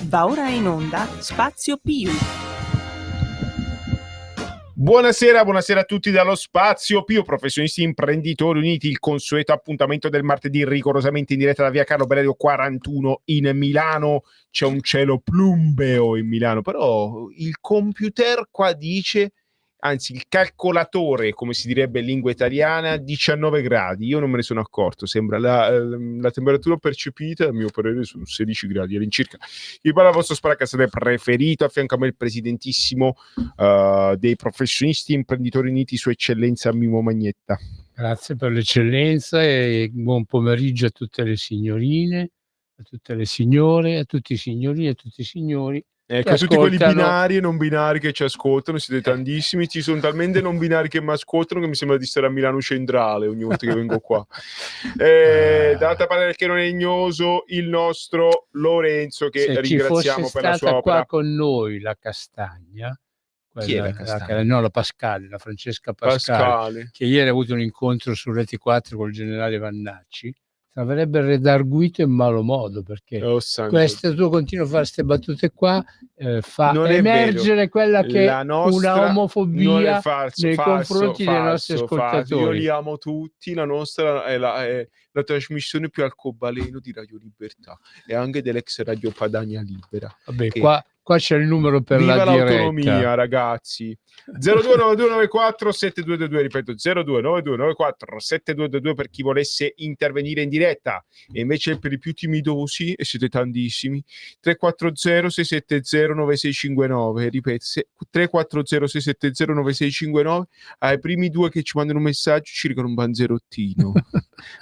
Va ora in onda Spazio Più. Buonasera a tutti dallo Spazio Più, professionisti imprenditori uniti, il consueto appuntamento del martedì rigorosamente in diretta da via Carlo Bellerio 41 in Milano. C'è un cielo plumbeo in Milano, però il computer qua dice, anzi il calcolatore, come si direbbe in lingua italiana, 19 gradi. Io non me ne sono accorto, sembra la temperatura percepita, a mio parere, sono 16 gradi all'incirca. Io parlo al vostro sparacassate preferito, a fianco a me il presidentissimo dei professionisti imprenditori uniti, sua eccellenza Mimmo Magnetta. Grazie per l'eccellenza e buon pomeriggio a tutte le signorine, a tutte le signore, a tutti i signorini e a tutti i signori. Ecco, tutti quelli binari e non binari che ci ascoltano, siete tantissimi, ci sono talmente non binari che mi ascoltano che mi sembra di stare a Milano Centrale ogni volta che vengo qua. Dall'altra parte del Cherone Legnoso, il nostro Lorenzo, che se ringraziamo per la sua opera. Qua con noi la Castagna, chi è la Castagna? La Pascale, la Francesca Pascale, che ieri ha avuto un incontro su Reti 4 col generale Vannacci, avrebbe redarguito in malo modo, perché tu continui a fare queste battute qua, fa non emergere quella che è una omofobia nei confronti dei nostri ascoltatori. Io li amo tutti, la nostra è la trasmissione più arcobaleno di Radio Libertà e anche dell'ex Radio Padania Libera. Vabbè, qua c'è il numero per viva la diretta. L'autonomia, ragazzi. 0292947222, ripeto 0292947222 per chi volesse intervenire in diretta, e invece per i più timidosi, e siete tantissimi, 340 670 9659, ripeto 340 670 9659. Ai primi due che ci mandano un messaggio ci regano un banzerottino.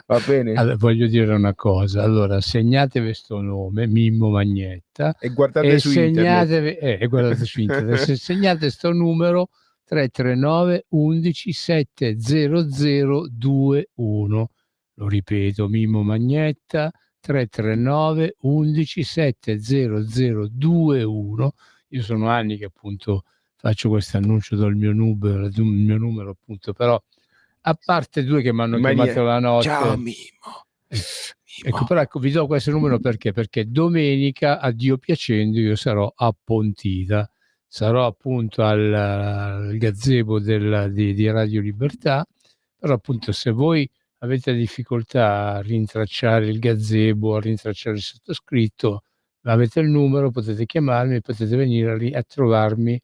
Va bene? Allora, voglio dire una cosa, allora segnatevi sto nome, Mimmo Magnetta, e guardate su internet. Guardate su internet. Se segnate sto numero 339 11 700 21, lo ripeto, Mimmo Magnetta 339 11 700 21. Io sono anni che appunto faccio questo annuncio del mio numero appunto, però a parte due che mi hanno chiamato la notte. Ciao Mimmo. Ecco, però vi do questo numero perché domenica, a Dio piacendo, io sarò a Pontida, sarò appunto al gazebo di Radio Libertà, però appunto se voi avete difficoltà a rintracciare il gazebo, a rintracciare il sottoscritto, avete il numero, potete chiamarmi, potete venire a trovarmi,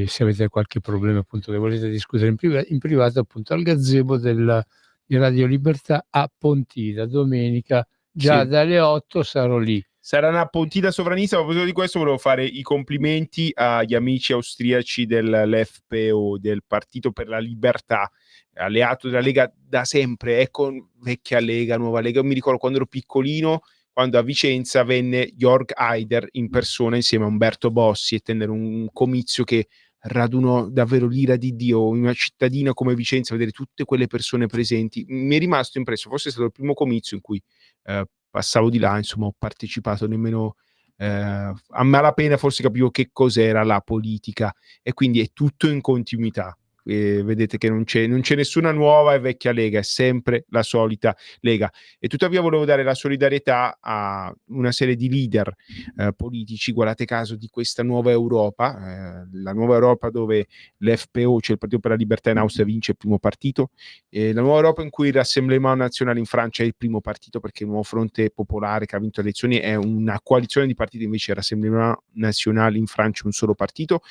se avete qualche problema appunto che volete discutere in privato appunto al gazebo di Radio Libertà a Pontida, domenica già dalle 8 sarò lì. Sarà una Pontida sovranista. A proposito di questo volevo fare i complimenti agli amici austriaci dell'FPO, del Partito per la Libertà, alleato della Lega da sempre. Ecco, vecchia Lega, nuova Lega. Io mi ricordo quando ero piccolino, quando a Vicenza venne Jörg Haider in persona insieme a Umberto Bossi e tennero un comizio che radunò davvero l'ira di Dio in una cittadina come Vicenza. Vedere tutte quelle persone presenti mi è rimasto impresso. Forse è stato il primo comizio in cui passavo di là, insomma ho partecipato, nemmeno a malapena forse capivo che cos'era la politica, e quindi è tutto in continuità. Vedete che non c'è nessuna nuova e vecchia Lega, è sempre la solita Lega. E tuttavia volevo dare la solidarietà a una serie di leader politici. Guardate caso di questa nuova Europa, la nuova Europa dove l'FPO, cioè il Partito per la Libertà in Austria, vince il primo partito, la nuova Europa in cui il Rassemblement National in Francia è il primo partito, perché il nuovo Fronte Popolare che ha vinto le elezioni è una coalizione di partiti, invece il Rassemblement National in Francia è un solo partito,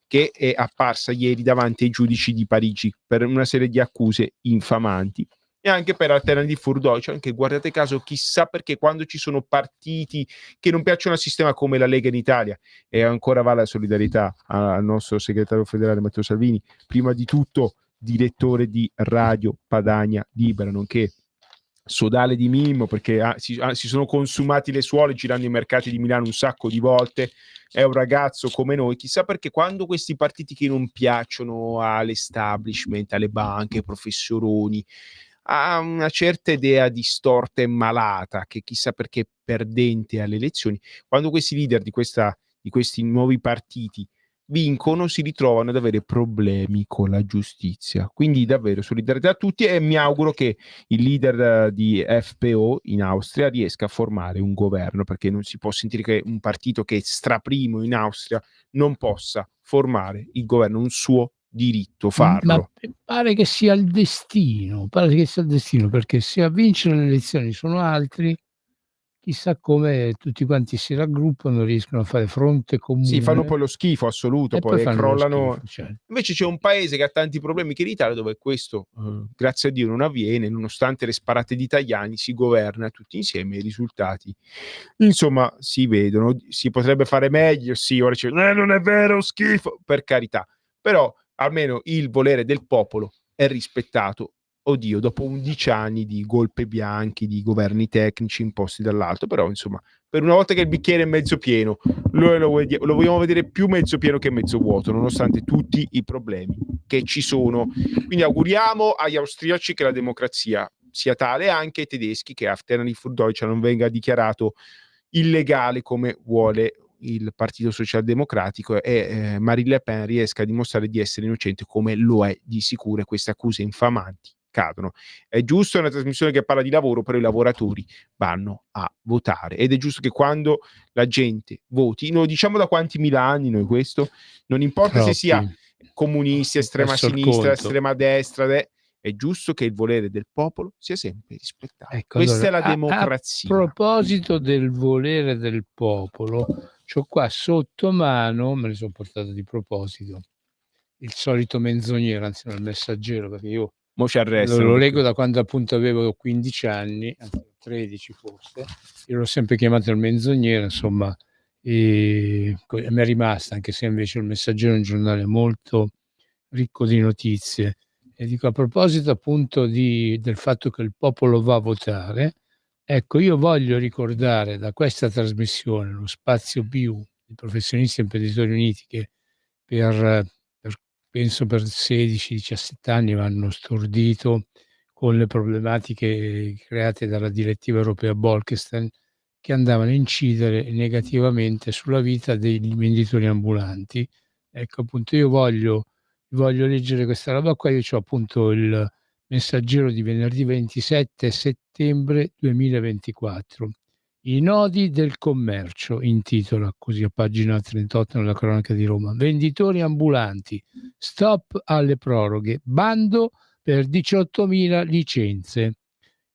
che è apparsa ieri davanti ai giudici di Parigi per una serie di accuse infamanti, e anche per Alternative für Deutschland, che guardate caso chissà perché quando ci sono partiti che non piacciono al sistema come la Lega in Italia, e ancora va la solidarietà al nostro segretario federale Matteo Salvini, prima di tutto direttore di Radio Padania Libera, nonché sodale di Mimmo, perché si sono consumati le suole girando i mercati di Milano un sacco di volte. È un ragazzo come noi, chissà perché quando questi partiti che non piacciono all'establishment, alle banche, ai professoroni, ha una certa idea distorta e malata, che chissà perché è perdente alle elezioni, quando questi leader di questi nuovi partiti vincono si ritrovano ad avere problemi con la giustizia. Quindi davvero solidarietà a tutti e mi auguro che il leader di FPO in Austria riesca a formare un governo, perché non si può sentire che un partito che è straprimo in Austria non possa formare il governo, un suo diritto Ma farlo. pare che sia il destino, perché se a vincere le elezioni sono altri, chissà come tutti quanti si raggruppano, riescono a fare fronte Sì, fanno comune poi lo schifo assoluto, e poi poi fanno lo crollano. schifo, certo. Invece c'è un paese che ha tanti problemi che è l'Italia, dove questo, grazie a Dio, non avviene, nonostante le sparate di italiani, si governa tutti insieme e i risultati, insomma, si vedono. Si potrebbe fare meglio, sì, ora dice: non è vero, schifo", per carità, però almeno il volere del popolo è rispettato. Oddio, dopo 11 anni di golpe bianchi, di governi tecnici imposti dall'alto, però insomma, per una volta che il bicchiere è mezzo pieno, lo vogliamo vedere più mezzo pieno che mezzo vuoto, nonostante tutti i problemi che ci sono. Quindi auguriamo agli austriaci che la democrazia sia tale, anche ai tedeschi, che Alternative für Deutschland non venga dichiarato illegale come vuole il Partito Socialdemocratico e Marine Le Pen riesca a dimostrare di essere innocente, come lo è di sicuro, e queste accuse infamanti cadono. È giusto, è una trasmissione che parla di lavoro, però i lavoratori vanno a votare ed è giusto che quando la gente voti, lo diciamo da quanti mila anni noi questo, non importa se sia Troppi. comunisti, Ho estrema perso il sinistra, conto. estrema destra, è giusto che il volere del popolo sia sempre rispettato. Ecco, Questa allora, è la a democrazia. proposito del volere del popolo, c'ho qua sotto mano, me ne son portato di proposito, il solito menzognero, anzi no, il Messaggero, perché io Mo ci lo arrestano lo leggo perché da quando appunto avevo 15 anni, anzi 13 forse, io l'ho sempre chiamato il menzognero, insomma, m'è rimasta, anche se invece il Messaggero è un giornale molto ricco di notizie. E dico, a proposito appunto del fatto che il popolo va a votare, ecco, io voglio ricordare da questa trasmissione, lo Spazio Più, i professionisti e imprenditori uniti, che per penso per 16, 17 anni m'hanno stordito con le problematiche create dalla direttiva europea Bolkestein, che andavano a incidere negativamente sulla vita dei venditori ambulanti. Ecco, appunto, io voglio leggere questa roba qua. Io c'ho appunto il Messaggero di venerdì 27 settembre 2024. "I nodi del commercio", intitola così a pagina 38 nella cronaca di Roma. "Venditori ambulanti, stop alle proroghe, bando per 18.000 licenze.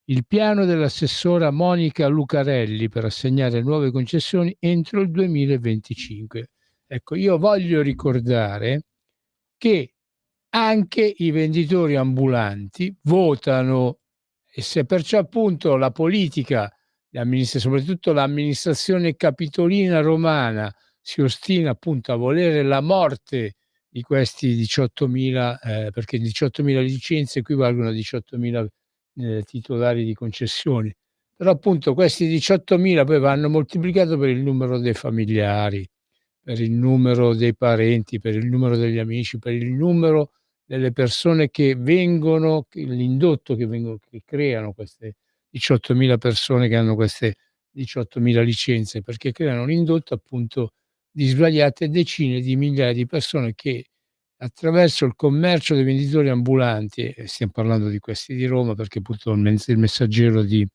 Il piano dell'assessora Monica Lucarelli per assegnare nuove concessioni entro il 2025". Ecco, io voglio ricordare che anche i venditori ambulanti votano, e se perciò appunto la politica, soprattutto l'amministrazione capitolina romana, si ostina appunto a volere la morte di questi 18.000, perché 18.000 licenze equivalgono a 18.000 titolari di concessioni, però appunto questi 18.000 poi vanno moltiplicato per il numero dei familiari, per il numero dei parenti, per il numero degli amici, per il numero delle persone che vengono, l'indotto che creano queste 18.000 persone che hanno queste 18.000 licenze, perché creano l'indotto appunto di svariate decine di migliaia di persone che attraverso il commercio dei venditori ambulanti, e stiamo parlando di questi di Roma, perché appunto il Messaggero di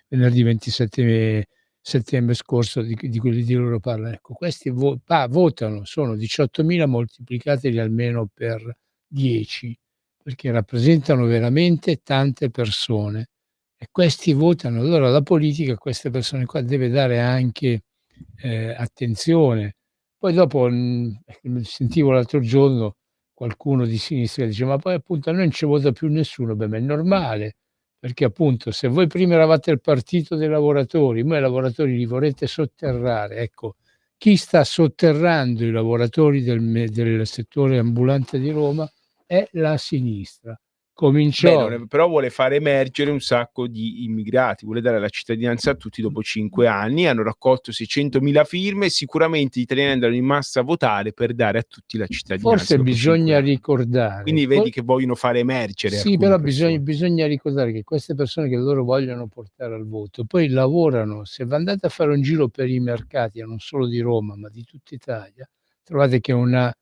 venerdì 27 settembre scorso di quelli di loro parla. Ecco, questi votano, sono 18.000 moltiplicateli almeno per 10, perché rappresentano veramente tante persone e questi votano. Allora la politica a queste persone qua deve dare anche attenzione. Poi dopo sentivo l'altro giorno qualcuno di sinistra che dice: "Ma poi appunto a noi non ci vota più nessuno". Beh, ma è normale, perché appunto se voi prima eravate il partito dei lavoratori, mo' i lavoratori li vorrete sotterrare. Ecco, chi sta sotterrando i lavoratori del settore ambulante di Roma è la sinistra. Cominciò Però vuole far emergere un sacco di immigrati, vuole dare la cittadinanza a tutti dopo 5 anni, hanno raccolto 600.000 firme, sicuramente gli italiani andranno in massa a votare per dare a tutti la cittadinanza forse dopo 5 bisogna anni. ricordare, Quindi vedi che vogliono fare emergere sì, alcune però persone. bisogna ricordare che queste persone che loro vogliono portare al voto, poi lavorano. Se andate a fare un giro per i mercati, non solo di Roma, ma di tutta Italia, trovate che una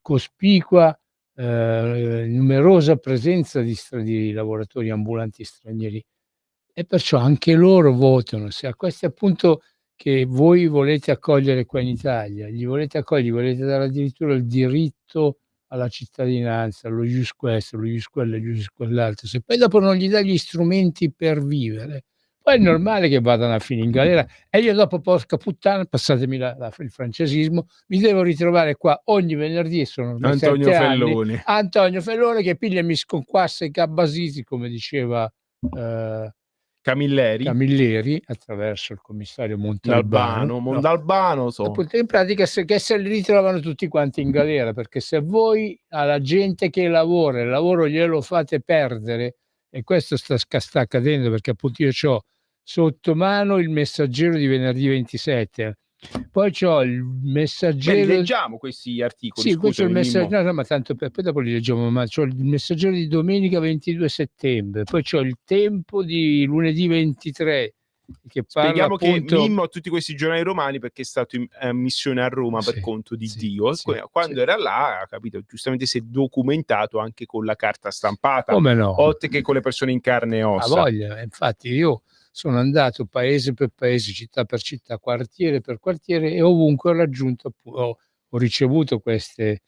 cospicua, numerosa presenza di lavoratori ambulanti stranieri, e perciò anche loro votano. Se a questi appunto che voi volete accogliere qua in Italia, li volete accogliere, volete dare addirittura il diritto alla cittadinanza, allo ius questo, lo ius quello, lo ius quell'altro, se poi dopo non gli dai gli strumenti per vivere, poi è normale che vadano a finire in galera, e io dopo, porca puttana, passatemi il francesismo, mi devo ritrovare qua ogni venerdì, e sono ormai Antonio 7 anni, Fellone. Antonio Fellone che piglia e mi sconquassa i gabbasisi, come diceva Camilleri, attraverso il commissario Montalbano. Mondalbano, Appunto, in pratica che se li ritrovano tutti quanti in galera, perché se voi alla gente che lavora, il lavoro glielo fate perdere, e questo sta accadendo, perché appunto io c'ho sotto mano il Messaggero di venerdì 27, poi c'ho il Messaggero... leggiamo questi articoli, sì, poi c'ho il scusami, Mimmo. Messaggero, no, ma tanto poi dopo li leggiamo, ma c'ho il Messaggero di domenica 22 settembre, poi c'ho il Tempo di lunedì 23, che parla Spieghiamo appunto... che Mimmo ha tutti questi giornali romani perché è stato in missione a Roma per conto di Dio, e quando era là, ha capito, giustamente si è documentato anche con la carta stampata, come no, oltre che con le persone in carne e ossa. A voglia, infatti io sono andato paese per paese, città per città, quartiere per quartiere, e ovunque ho raggiunto, ho ricevuto queste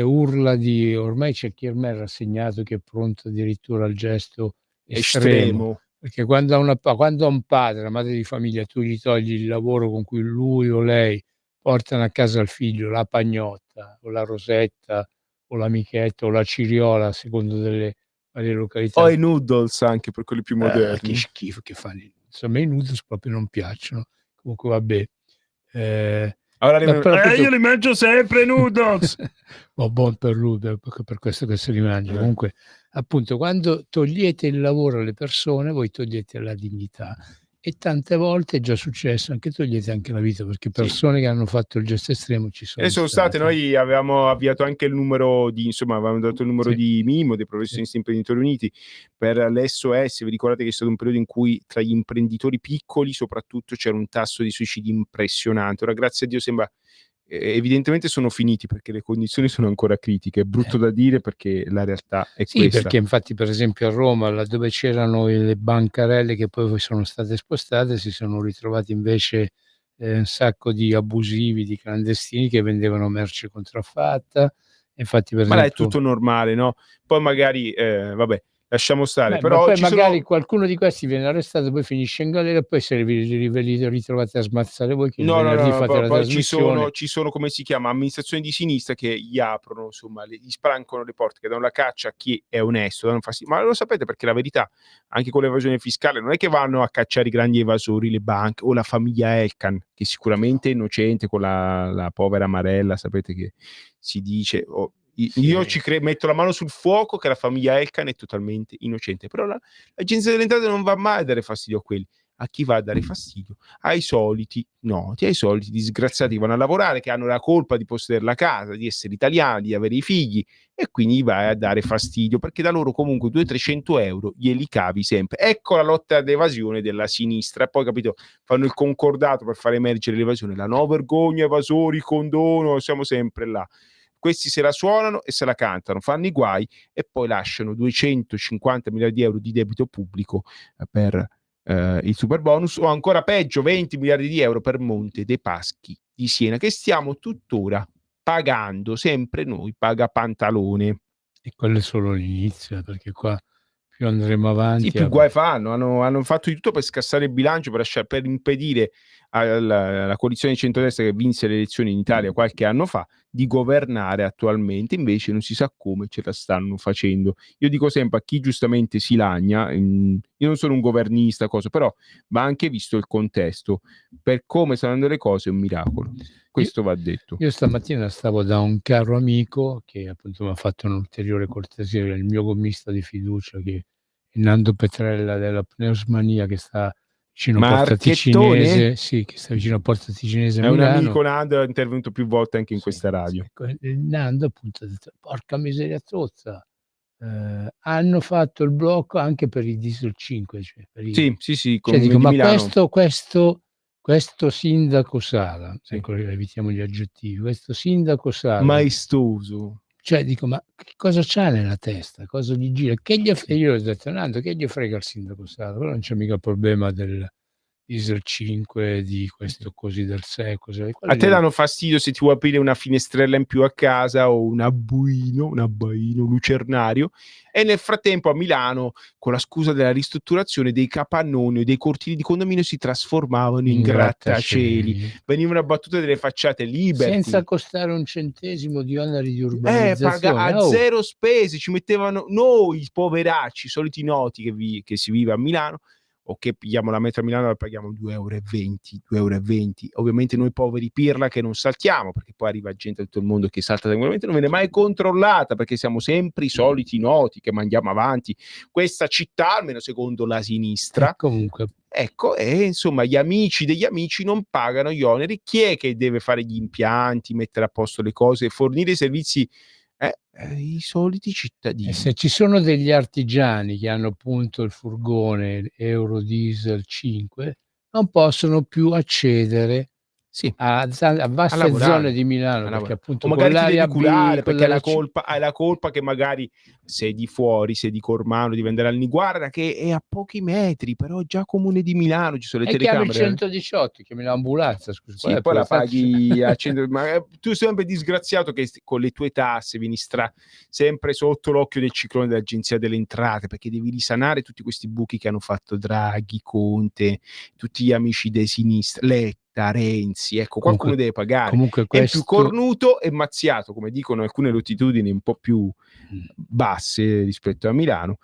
urla di... Ormai c'è chi ormai è rassegnato, che è pronto addirittura al gesto estremo. Perché quando a un padre, una madre di famiglia, tu gli togli il lavoro con cui lui o lei portano a casa il figlio, la pagnotta o la rosetta o l'amichetta o la ciriola, a secondo delle varie località. O i noodles, anche per quelli più moderni. Che schifo che fanno i noodles. A me i noodles proprio non piacciono. Comunque vabbè. Allora io li mangio sempre i noodles. Buon per lui, per questo che se li mangia. Comunque, appunto, quando togliete il lavoro alle persone, voi togliete la dignità, e tante volte è già successo, anche togliete anche la vita, perché persone che hanno fatto il gesto estremo ci sono. E sono state, noi avevamo avviato anche il numero di, insomma, avevamo dato il numero di Mimmo, dei professionisti imprenditori uniti, per l'SOS. Vi ricordate che è stato un periodo in cui tra gli imprenditori piccoli soprattutto c'era un tasso di suicidi impressionante. Ora, grazie a Dio, sembra evidentemente sono finiti, perché le condizioni sono ancora critiche. È brutto da dire, perché la realtà è questa. Perché infatti, per esempio, a Roma, laddove c'erano le bancarelle che poi sono state spostate, si sono ritrovati invece un sacco di abusivi, di clandestini che vendevano merce contraffatta. Infatti, per esempio, è tutto normale, no? Poi magari vabbè, lasciamo stare. Però ma poi magari qualcuno di questi viene arrestato, poi finisce in galera, e poi se li ritrovate a smazzare voi, che venerdì fate la trasmissione. Poi ci sono, come si chiama, amministrazioni di sinistra che gli aprono, insomma, gli sprancano le porte, che danno la caccia a chi è onesto, danno fastidio. Ma lo sapete, perché la verità, anche con l'evasione fiscale, non è che vanno a cacciare i grandi evasori, le banche o la famiglia Elkann, che sicuramente è innocente, con la povera Marella, sapete che si dice... Io metto la mano sul fuoco che la famiglia Elkann è totalmente innocente, però l'agenzia delle entrate non va mai a dare fastidio a quelli. A chi va a dare fastidio? Ai soliti disgraziati che vanno a lavorare, che hanno la colpa di possedere la casa, di essere italiani, di avere i figli, e quindi vai a dare fastidio, perché da loro comunque 200-300 euro glieli cavi sempre. Ecco la lotta all'evasione della sinistra. Poi, capito, fanno il concordato per far emergere l'evasione, la no vergogna, evasori, condono, siamo sempre là. Questi se la suonano e se la cantano, fanno i guai, e poi lasciano 250 miliardi di euro di debito pubblico per il super bonus, o ancora peggio 20 miliardi di euro per Monte dei Paschi di Siena, che stiamo tuttora pagando, sempre noi, paga Pantalone. E quello è solo l'inizio, perché qua più andremo avanti. Più guai fanno, hanno fatto di tutto per scassare il bilancio, per impedire alla coalizione di centrodestra, che vinse le elezioni in Italia qualche anno fa, di governare attualmente. Invece non si sa come ce la stanno facendo. Io dico sempre a chi giustamente si lagna, io non sono un governista, però va anche visto il contesto. Per come stanno andando le cose è un miracolo, questo va detto. Io stamattina stavo da un caro amico che appunto mi ha fatto un'ulteriore cortesia, il mio gommista di fiducia, che è Nando Petrella della Pneusmania, che sta vicino a Porta Ticinese, che sta vicino a Porta Ticinese a Milano. Un amico, Nando, è intervenuto più volte anche in questa radio. Ecco, Nando appunto ha detto: porca miseria zozza, hanno fatto il blocco anche per i diesel 5, cioè per sì, dico, ma questo questo sindaco Sala, Sì. ecco, evitiamo gli aggettivi, questo sindaco Sala, Maestoso. cioè dico: "Ma che cosa c'ha nella testa? Cosa gli gira? Che gli f", e io ho detto: "Nando, che gli frega il sindaco Sala? Quello non c'è mica il problema del diesel 5, di questo così, del 6, così". A Quello te gliene danno fastidio se ti vuoi aprire una finestrella in più a casa o un abbuino, un lucernario, e nel frattempo a Milano, con la scusa della ristrutturazione, dei capannoni o dei cortili di condominio si trasformavano in in grattacieli, grattacieli, venivano abbattute delle facciate senza Liberty. costare un centesimo di oneri di Paga urbanizzazione. a Oh! zero spese, ci mettevano noi poveracci, soliti noti che si vive a Milano o che pigliamo la metro a Milano la paghiamo 2,20 €, 2,20 €. Ovviamente noi poveri pirla che non saltiamo, perché poi arriva gente da tutto il mondo che salta tranquillamente, non viene mai controllata, perché siamo sempre i soliti noti che mandiamo avanti questa città, almeno secondo la E sinistra. comunque Ecco, e insomma gli amici degli amici non pagano gli oneri. Chi è che deve fare gli impianti, mettere a posto le cose, fornire i servizi? I soliti E cittadini. se ci sono degli artigiani che hanno appunto il furgone Eurodiesel 5, non possono più accedere Sì. a A vaste zone lavorare, di Milano, a perché lavora o appunto con magari ti l'area devi B, curare con perché l'area C, hai la colpa che magari sei di fuori, sei di Cormano, devi andare al guarda che è a pochi metri, però già Comune di Milano, ci sono le e chiami il telecamere. 118, chiami l'ambulanza, scusa, qual è Sì, il poi la problema? paghi a 100, ma tu sei sempre disgraziato che con le tue tasse vieni sempre sotto l'occhio del ciclone dell'Agenzia delle Entrate, perché devi risanare tutti questi buchi che hanno fatto Draghi, Conte, tutti gli amici de sinistra, Letta, Renzi, ecco, qualcuno Comunque deve pagare. comunque E in più questo cornuto e mazziato, come dicono alcune latitudini un po' più basse rispetto a Milano,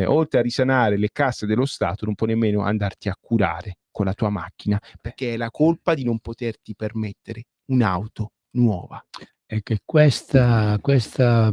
oltre a risanare le casse dello Stato, non puoi nemmeno andarti a curare con la tua macchina, perché è la colpa di non poterti permettere un'auto nuova. è che tutta questa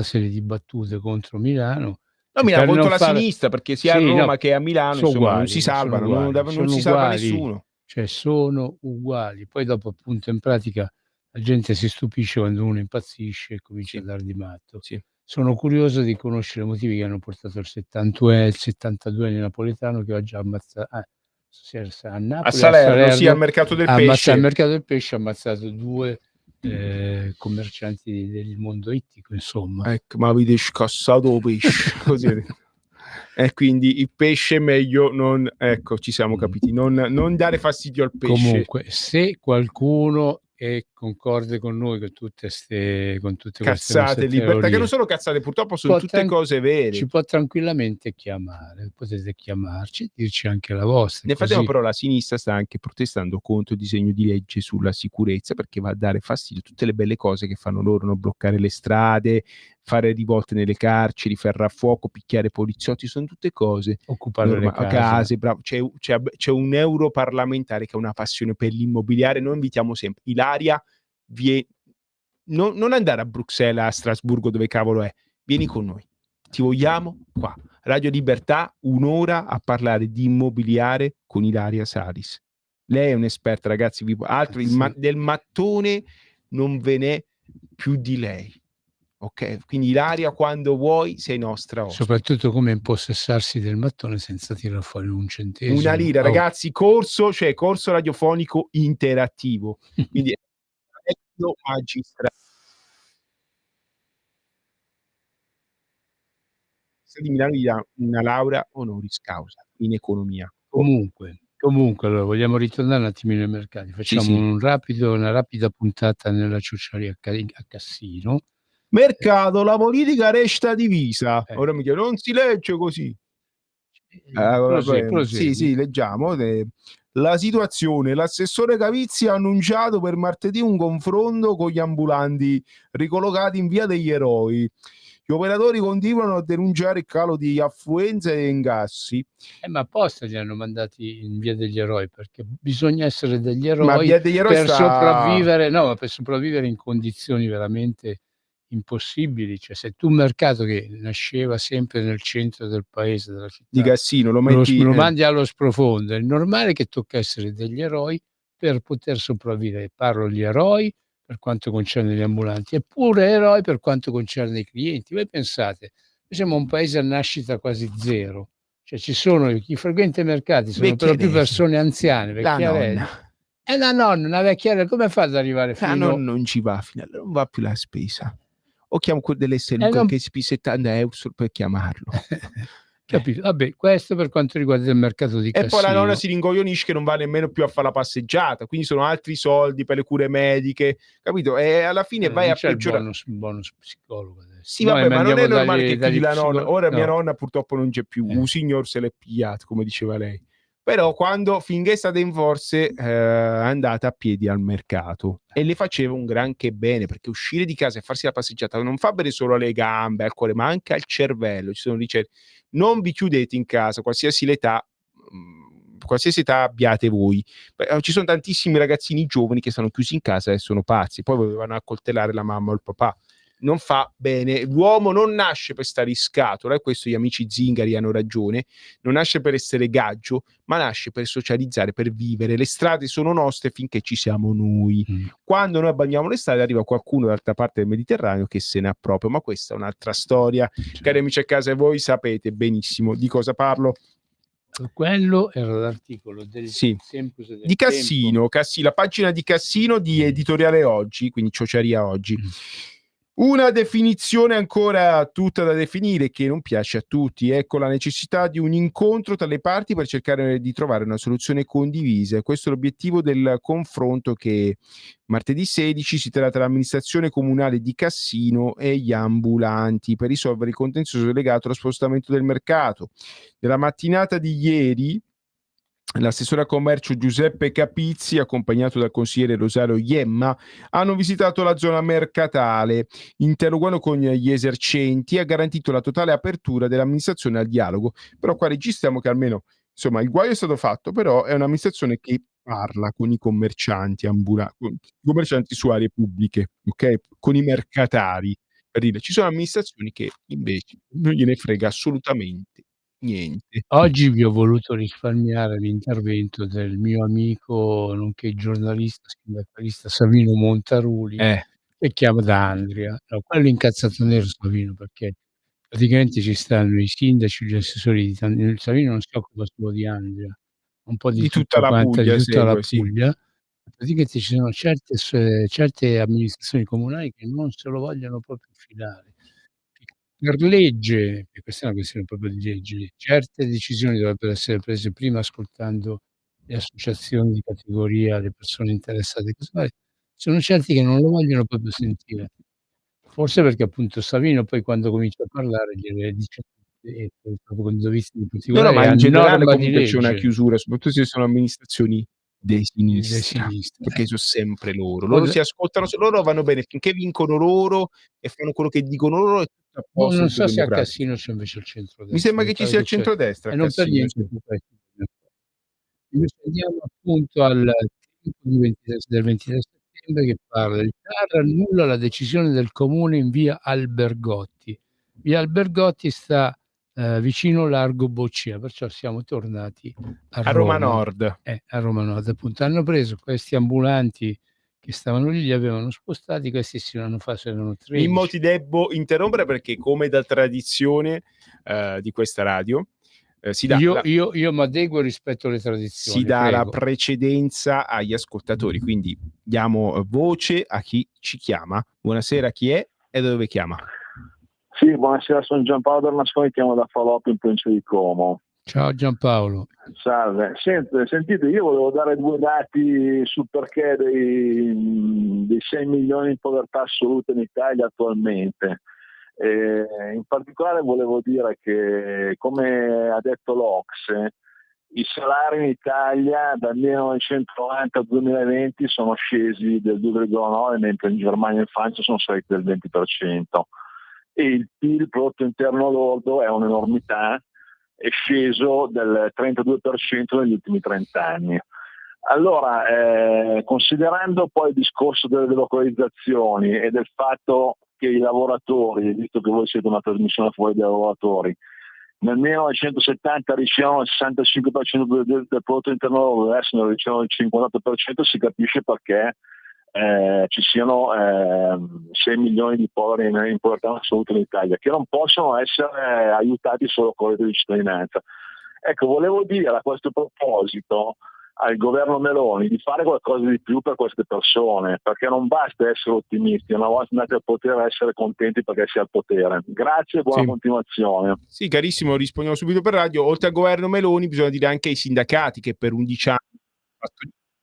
serie di battute contro Milano, No, e Milano per contro non la far sinistra, perché sia a sì, no, Roma che a Milano, insomma, non si salvano, non sono si salva uguali, nessuno. cioè sono uguali. Poi dopo appunto in pratica la gente si stupisce quando uno impazzisce e comincia a Sì, dar di matto. sì. Sono curioso di conoscere i motivi che hanno portato il 72enne napoletano che oggi ha a A Napoli, a Salerno, sì, al Salerno, mercato del ha ammazza al pesce. mercato del pesce, ha ammazzato 2 commercianti del mondo ittico, insomma. Ecco, m'avete scassato o pesce, così. E quindi il pesce è meglio non, ecco, ci siamo capiti, non dare fastidio al pesce. Comunque, se qualcuno è concorde con noi con tutte queste nostre Cazzate, libertà, che non teorie, sono cazzate, purtroppo son può tutte tran cose vere. ci può tranquillamente chiamare, potete chiamarci e dirci anche la vostra, Nel frattempo così però la sinistra sta anche protestando contro il disegno di legge sulla sicurezza, perché va a dare fastidio a tutte le belle cose che fanno loro, no, bloccare le strade, fare rivolte nelle carceri, ferro a fuoco, picchiare poliziotti, son tutte cose occupare le case. case, bravo. C'è un europarlamentare che ha una passione per l'immobiliare. Noi invitiamo sempre Ilaria, vie non andare a Bruxelles, a Strasburgo, dove cavolo è, vieni con noi. Ti vogliamo qua. Radio Libertà, 1 ora a parlare di immobiliare con Ilaria Salis. Lei è un'esperta, ragazzi, altro Sì. del mattone non ve n'è più di lei. Okay? Quindi Ilaria, quando vuoi sei nostra ospite. Soprattutto come impossessarsi del mattone senza tirar fuori un 1 centesimo. lira, Oh. ragazzi, corso radiofonico interattivo. Quindi magistra di Milano gli dà una laurea honoris causa in economia. Comunque allora vogliamo ritornare un attimino ai mercati. Sì, Facciamo sì. una rapida puntata nella ciociaria a Cassino. Mercato, la politica resta divisa. Eh, Ora mi chiedo, non si legge così. Vabbè, sì, prosegui. sì, leggiamo. La situazione, l'assessore Cavizzi ha annunciato per martedì un confronto con gli ambulanti ricollocati in via degli Eroi. Gli operatori continuano a denunciare il calo di affluenza e incassi. Ma apposta li hanno mandati in via degli Eroi, perché bisogna essere degli Ma eroi via degli Eroi per sta sopravvivere, no, ma per sopravvivere in condizioni veramente impossibili. Cioè, se tu un mercato che nasceva sempre nel centro del paese, della di città, Cassino, lo metti lo mandi allo sprofondo, è normale che tocca essere degli eroi per poter sopravvivere. Parlo gli eroi per quanto concerne gli ambulanti, eppure eroi per quanto concerne i clienti. Voi pensate, noi siamo un paese a nascita quasi zero. Cioè ci sono chi frequenta i mercati, sono per lo più Vecchiarelli. persone anziane, La vecchiarelli. nonna. E la nonna, una vecchiarella, come fa ad arrivare La fino nonna non ci va fino non va più la spesa. O chiamo quello dell'S non che spese 70 € per chiamarlo. capito? Vabbè, questo per quanto riguarda il mercato di E poi la nonna Cassino. si ringoglionisce che non va nemmeno più a fare la passeggiata, quindi sono altri soldi per le cure mediche, capito? E alla fine vai Non a c'è il peggiorare. bonus psicologo adesso. Sì, Noi vabbè, ma non è mandiamo normale che chiudi dagli la nonna. Ora mia no. nonna purtroppo non c'è più, un signor se l'è pigliato, come diceva lei. Però quando finché è stata in forze è andata a piedi al mercato e le faceva un granché bene, perché uscire di casa e farsi la passeggiata non fa bene solo alle gambe, al cuore, ma anche al cervello. Ci sono ricerche. Non vi chiudete in casa, qualsiasi età abbiate voi. Ci sono tantissimi ragazzini giovani che stanno chiusi in casa e sono pazzi, poi volevano accoltellare la mamma o il papà. Non fa bene, l'uomo non nasce per stare in scatola, e questo gli amici zingari hanno ragione, non nasce per essere gaggio, ma nasce per socializzare, per vivere. Le strade sono nostre finché ci siamo noi. Quando noi abbagniamo le strade arriva qualcuno dall'altra parte del Mediterraneo che se ne appropria, ma questa è un'altra storia. Cari amici a casa, e voi sapete benissimo di cosa parlo. Quello era l'articolo del Sì. semplice del Di Cassino, la pagina di Cassino di Editoriale Oggi, quindi Ciociaria Oggi. Una definizione ancora tutta da definire che non piace a tutti. Ecco la necessità di un incontro tra le parti per cercare di trovare una soluzione condivisa. Questo è l'obiettivo del confronto che martedì 16 si terrà tra l'amministrazione comunale di Cassino e gli ambulanti per risolvere il contenzioso legato allo spostamento del mercato. Nella mattinata di ieri l'assessore al commercio Giuseppe Capizzi, accompagnato dal consigliere Rosario Iemma, hanno visitato la zona mercatale, interrogando con gli esercenti e ha garantito la totale apertura dell'amministrazione al dialogo. Però qua registriamo che almeno, insomma, il guaio è stato fatto, però è un'amministrazione che parla con i commercianti con i commercianti su aree pubbliche, ok? Con i mercatari. Per dire, ci sono amministrazioni che invece non gliene frega assolutamente niente. Oggi vi ho voluto risparmiare l'intervento del mio amico, nonché giornalista, sindacalista Savino Montaruli, che chiamo da Andria. No, quello incazzato nero Savino, perché praticamente ci stanno i sindaci, gli assessori di Savino non si occupa solo di Andria, un po' di Di tutta tutto la quanta, di Puglia tutta la segue, sì. Puglia. Praticamente ci sono certe amministrazioni comunali che non se lo vogliono proprio filare. Per legge, e questa è una questione proprio di legge, certe decisioni dovrebbero essere prese prima ascoltando le associazioni di categoria, le persone interessate, così sono certi che non lo vogliono proprio sentire. Forse perché appunto Savino poi quando comincia a parlare gliele dice tutte, proprio con dovizia di No, particolare ma e a in generale norma di comunque c'è una legge chiusura, soprattutto se sono amministrazioni di di sinistra, sinistra. perché so sempre loro. Poi Loro si ascoltano, se loro vanno bene finché vincono loro e fanno quello che dicono loro, è tutto a boh, posto, non tutto so se a democratico. Cassino c'è invece il Mi centrodestra, sembra mi che ci pare sia che il c'è, centrodestra a e non per Cassino, niente sì. invece andiamo appunto al Tempo del 23 settembre che parla: "Il TAR annulla la decisione del comune in via Albergotti". Via Albergotti sta, vicino largo Boccia, perciò siamo tornati a A Roma Roma, Nord. a Roma Nord appunto. Hanno preso questi ambulanti che stavano lì, li avevano spostati, questi sì, un anno fa erano Mimmo, 13. ti debbo interrompere perché come da tradizione di questa radio si dà la Io m'adeguo rispetto alle si tradizioni, dà la prego. precedenza agli ascoltatori, quindi diamo voce a chi ci chiama. Buonasera, chi è e da dove chiama? Sì, buonasera, sono Giampaolo Bernasconi, chiamo da Falò in provincia di Como. Ciao Giampaolo. Salve. Sentite, io volevo dare due dati sul perché dei 6 milioni in povertà assoluta in Italia attualmente. In particolare volevo dire che, come ha detto l'Ocse, i salari in Italia dal 1990 al 2020 sono scesi del 2,9, mentre in Germania e in Francia sono saliti del 20%. E il PIL, prodotto interno lordo, è un'enormità, è sceso del 32% negli ultimi 30 anni. Allora, considerando poi il discorso delle delocalizzazioni e del fatto che i lavoratori, visto che voi siete una trasmissione fuori dai lavoratori, nel 1970 ricevevano il 65% del prodotto interno lordo, adesso ne ricevono il 58%, si capisce perché ci siano 6 milioni di poveri in povertà assoluta in Italia, che non possono essere aiutati solo con il reddito di cittadinanza. Ecco, volevo dire a questo proposito al governo Meloni di fare qualcosa di più per queste persone, perché non basta essere ottimisti, una volta andati al potere essere contenti perché si è al potere. Grazie e buona continuazione. Sì, carissimo, rispondiamo subito per radio. Oltre al governo Meloni bisogna dire anche ai sindacati che per 11 anni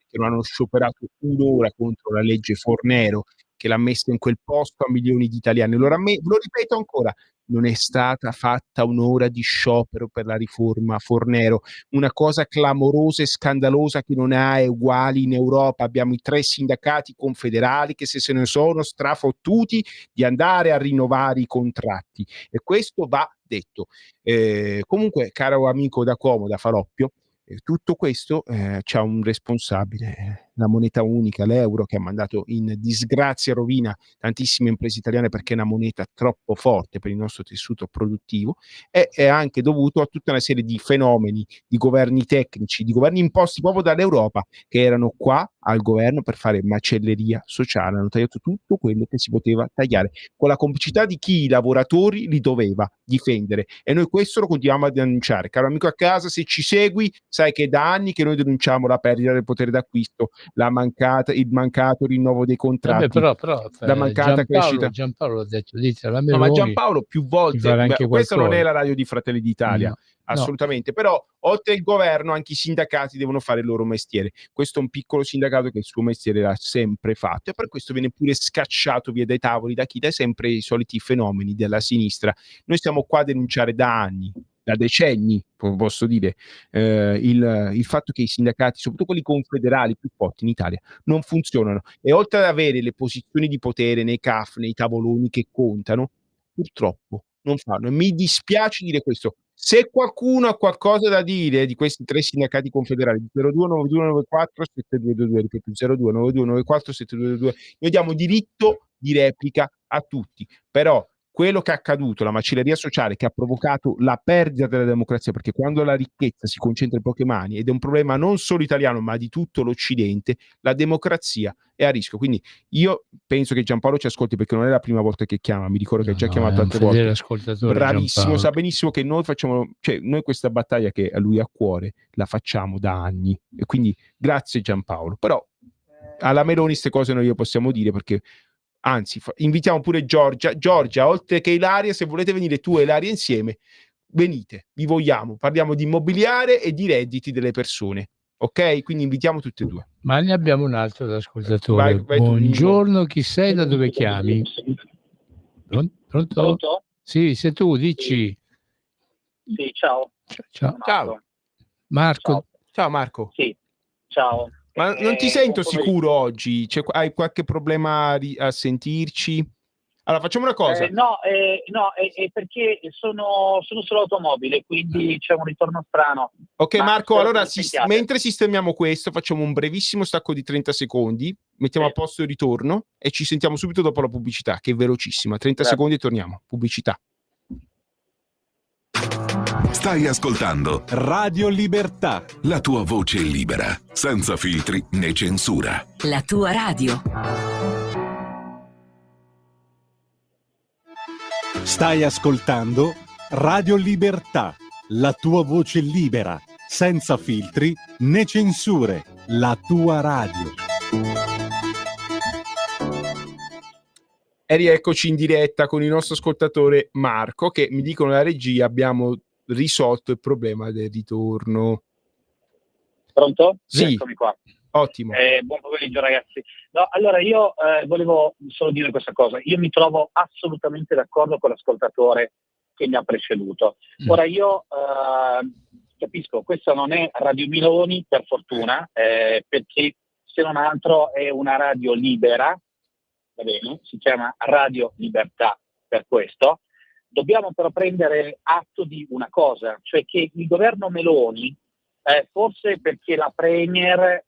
che non hanno scioperato un'ora contro la legge Fornero, che l'ha messa in quel posto a milioni di italiani. Lo ripeto ancora, non è stata fatta un'ora di sciopero per la riforma Fornero, una cosa clamorosa e scandalosa che non ha uguali in Europa. Abbiamo i 3 sindacati confederali che se ne sono strafottuti di andare a rinnovare i contratti, e questo va detto. Comunque, caro amico da Como, da Faloppio, tutto questo c'ha un responsabile, la moneta unica, l'euro, che ha mandato in disgrazia e rovina tantissime imprese italiane perché è una moneta troppo forte per il nostro tessuto produttivo, e è anche dovuto a tutta una serie di fenomeni, di governi tecnici, di governi imposti proprio dall'Europa, che erano qua al governo per fare macelleria sociale. Hanno tagliato tutto quello che si poteva tagliare, con la complicità di chi i lavoratori li doveva difendere, e noi questo lo continuiamo a denunciare. Caro amico a casa, se ci segui sai che da anni che noi denunciamo la perdita del potere d'acquisto, il mancato rinnovo dei contratti, però la mancata crescita. Giampaolo ha detto, dite alla No, Meloni, ma Giampaolo più volte, questa non è la radio di Fratelli d'Italia, assolutamente, però oltre il governo anche i sindacati devono fare il loro mestiere. Questo è un piccolo sindacato che il suo mestiere l'ha sempre fatto, e per questo viene pure scacciato via dai tavoli da chi? Dai sempre i soliti fenomeni della sinistra. Noi stiamo qua a denunciare da anni, da decenni, posso dire, il fatto che i sindacati, soprattutto quelli confederali più forti in Italia, non funzionano, e oltre ad avere le posizioni di potere nei CAF, nei tavoloni che contano, purtroppo non fanno. E mi dispiace dire questo. Se qualcuno ha qualcosa da dire di questi 3 sindacati confederali, 029294 7222, ripeto, 029294 7222, noi diamo diritto di replica a tutti, però quello che è accaduto, la macelleria sociale che ha provocato la perdita della democrazia, perché quando la ricchezza si concentra in poche mani, ed è un problema non solo italiano ma di tutto l'Occidente, la democrazia è a rischio. Quindi io penso che Giampaolo ci ascolti, perché non è la prima volta che chiama, mi ricordo che ha già chiamato altre volte. Bravissimo, Giampaolo. sa benissimo che noi facciamo, cioè noi questa battaglia che a lui ha a cuore la facciamo da anni, e quindi grazie Giampaolo. Però alla Meloni queste cose non gliele possiamo dire, perché anzi, invitiamo pure Giorgia. Giorgia, oltre che Ilaria, se volete venire tu e Ilaria insieme, venite, vi vogliamo. Parliamo di immobiliare e di redditi delle persone, ok? Quindi invitiamo tutte e 2. Ma ne abbiamo un altro ascoltatore. Vai Buongiorno, chi sei, da dove chiami? Pronto? Sì, sei tu, dici. Sì, ciao. Ciao. Marco. Ciao Marco. Sì, ciao. Ma non ti sento sicuro oggi? Hai qualche problema a sentirci? Allora, facciamo una cosa. No, è perché sono solo automobile, quindi c'è un ritorno strano. Ok, Marco, allora mentre sistemiamo questo, facciamo un brevissimo stacco di 30 secondi, mettiamo a posto il ritorno e ci sentiamo subito dopo la pubblicità, che è velocissima. 30 secondi e torniamo. Pubblicità. Stai ascoltando Radio Libertà, la tua voce libera, senza filtri né censura. La tua radio. Stai ascoltando Radio Libertà, la tua voce libera, senza filtri né censure. La tua radio. E rieccoci in diretta con il nostro ascoltatore Marco, che mi dicono la regia abbiamo risolto il problema del ritorno. Pronto? Sì. Eccomi qua. Ottimo. Buon pomeriggio ragazzi. No, allora io volevo solo dire questa cosa. Io mi trovo assolutamente d'accordo con l'ascoltatore che mi ha preceduto. Ora io capisco, questa non è Radio Meloni, per fortuna, perché se non altro è una radio libera, va bene? Si chiama Radio Libertà per questo. Dobbiamo però prendere atto di una cosa, cioè che il governo Meloni, forse perché la Premier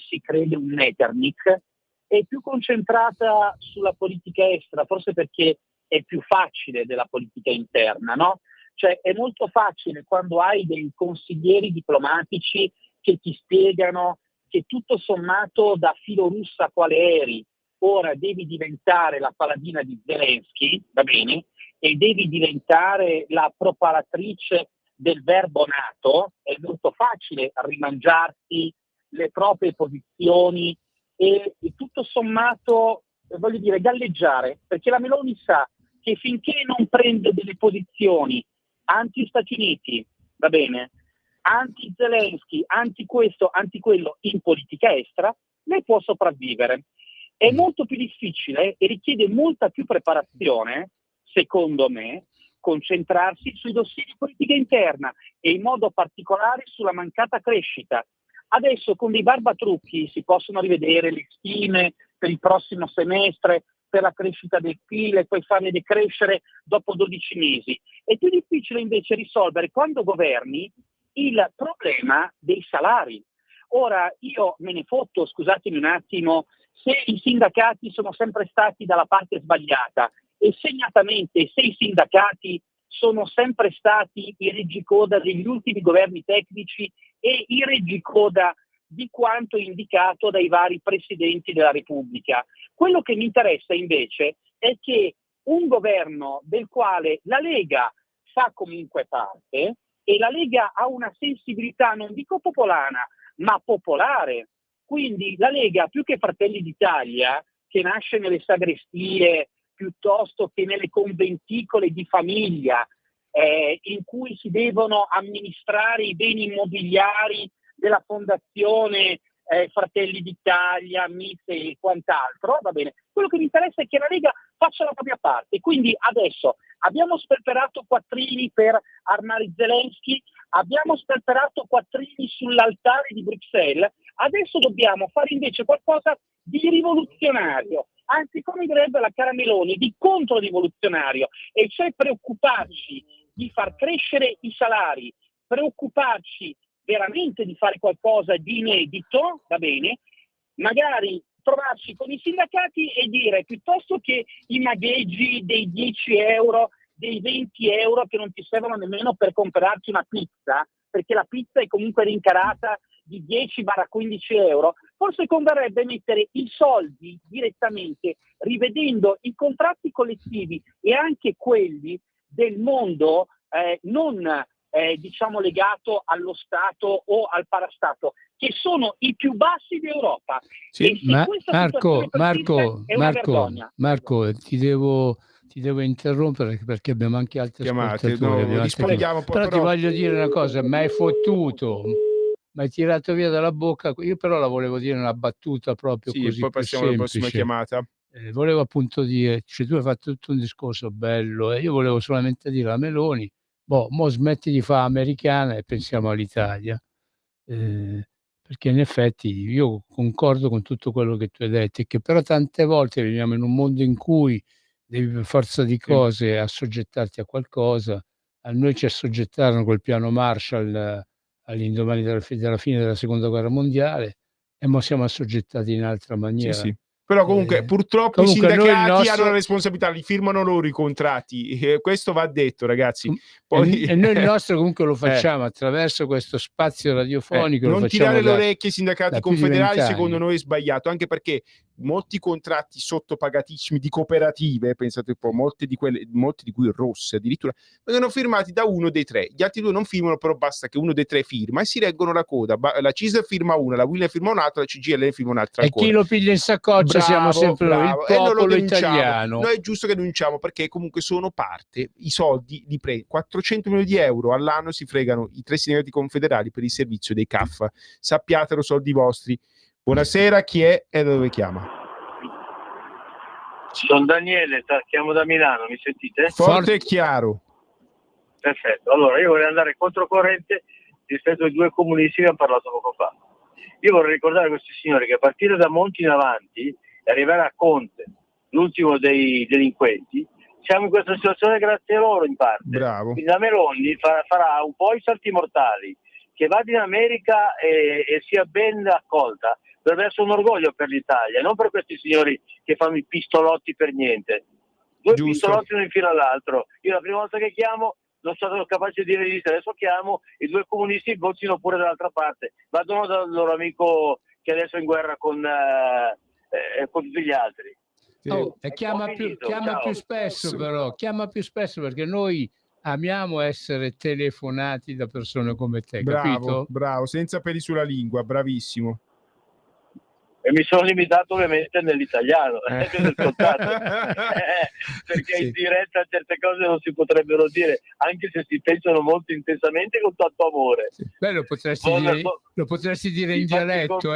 si crede un Metternich, è più concentrata sulla politica estera, forse perché è più facile della politica interna, no? Cioè è molto facile quando hai dei consiglieri diplomatici che ti spiegano che tutto sommato da filo russa quale eri, ora devi diventare la paladina di Zelensky, va bene? E devi diventare la propalatrice del verbo nato, è molto facile rimangiarsi le proprie posizioni e tutto sommato, voglio dire, galleggiare, perché la Meloni sa che finché non prende delle posizioni anti-Stati Uniti, va bene, anti-Zelensky, anti-questo, anti-quello in politica estera, lei può sopravvivere. È molto più difficile e richiede molta più preparazione, secondo me, concentrarsi sui dossier di politica interna e in modo particolare sulla mancata crescita. Adesso con dei barbatrucchi si possono rivedere le stime per il prossimo semestre, per la crescita del PIL e poi farle decrescere dopo 12 mesi. È più difficile invece risolvere quando governi il problema dei salari. Ora io me ne fotto, scusatemi un attimo, se i sindacati sono sempre stati dalla parte sbagliata e segnatamente se i sindacati sono sempre stati i reggicoda degli ultimi governi tecnici e i reggicoda di quanto indicato dai vari presidenti della Repubblica. Quello che mi interessa invece è che un governo del quale la Lega fa comunque parte e la Lega ha una sensibilità, non dico popolana, ma popolare. Quindi la Lega, più che Fratelli d'Italia, che nasce nelle sagrestie piuttosto che nelle conventicole di famiglia, in cui si devono amministrare i beni immobiliari della fondazione Fratelli d'Italia, MIT e quant'altro, va bene. Quello che mi interessa è che la Lega faccia la propria parte. Quindi adesso abbiamo sperperato quattrini per armare Zelensky, abbiamo sperperato quattrini sull'altare di Bruxelles, adesso dobbiamo fare invece qualcosa di rivoluzionario, anzi, come direbbe la cara Meloni, di controrivoluzionario, e cioè preoccuparci di far crescere i salari, preoccuparci veramente di fare qualcosa di inedito, va bene, magari trovarci con i sindacati e dire, piuttosto che i magheggi dei 10 euro, dei 20 euro che non ti servono nemmeno per comprarci una pizza, perché la pizza è comunque rincarata di 10-15 euro, forse converrebbe mettere i soldi direttamente, rivedendo i contratti collettivi e anche quelli del mondo non diciamo legato allo Stato o al parastato, che sono i più bassi d'Europa. Sì, ma Marco, ti devo interrompere perché abbiamo anche altri ascoltatori. No, rispondiamo poi, però ti voglio dire una cosa, mi hai fottuto, mi hai tirato via dalla bocca. Io però la volevo dire una battuta proprio sì, così poi passiamo alla prossima chiamata. Volevo appunto dire, cioè, tu hai fatto tutto un discorso bello e io volevo solamente dire a Meloni, mo smetti di fare americana e pensiamo all'Italia, perché in effetti io concordo con tutto quello che tu hai detto, e che però tante volte viviamo in un mondo in cui devi per forza di cose assoggettarti a qualcosa. A noi ci assoggettarono col piano Marshall all'indomani della fine della seconda guerra mondiale e mo siamo assoggettati in altra maniera. Sì. Però comunque purtroppo i sindacati hanno la responsabilità, li firmano loro i contratti, questo va detto, ragazzi. Poi... E noi il nostro comunque lo facciamo attraverso questo spazio radiofonico. Non tirare le orecchie ai sindacati confederali secondo noi è sbagliato, anche perché molti contratti sottopagatissimi di cooperative, pensate un po', molti di cui rosse addirittura, vengono firmati da uno dei tre, gli altri due non firmano, però basta che uno dei tre firma e si reggono la coda, la CISL firma una, la Will firma un'altra, la CGIL firma un'altra ancora. E chi lo piglia in saccoccia siamo sempre noi, il popolo italiano. Noi è giusto che denunciamo, perché comunque sono parte, i soldi di 400 milioni di euro all'anno si fregano i tre sindacati confederali per il servizio dei CAF, sappiatelo, soldi vostri. Buonasera, chi è e da dove chiama? Sono Daniele, chiamo da Milano, mi sentite? Forte e chiaro. Perfetto, allora io vorrei andare controcorrente rispetto ai due comunisti che hanno parlato poco fa. Io vorrei ricordare a questi signori che a partire da Monti in avanti e arrivare a Conte, l'ultimo dei delinquenti, siamo in questa situazione grazie a loro in parte. Bravo. Quindi la Meloni farà un po' i salti mortali, che vada in America e sia ben accolta. Dovrebbe essere un orgoglio per l'Italia, non per questi signori che fanno i pistolotti per niente. Due pistolotti uno in filo all'altro. Io la prima volta che chiamo non sono capace di resistere, adesso chiamo, i due comunisti votino pure dall'altra parte. Vadano dal loro amico che adesso è in guerra con tutti gli altri. E chiama più spesso, però chiama più spesso, perché noi amiamo essere telefonati da persone come te, Bravo, capito? bravo, senza peli sulla lingua, bravissimo. E mi sono limitato ovviamente nell'italiano, nel contatto. Perché Sì. in diretta certe cose non si potrebbero dire, anche se si pensano molto intensamente con tanto amore. Beh, lo potresti dire in dialetto,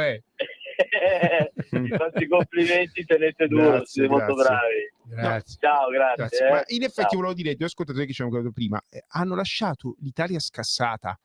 Vi faccio i complimenti, tenete duro, Grazie, siete molto grazie. bravi. Grazie. Ciao, grazie. Ma in effetti Ciao. volevo dire, due ascoltatori che ci hanno guardato prima, hanno lasciato l'Italia scassata.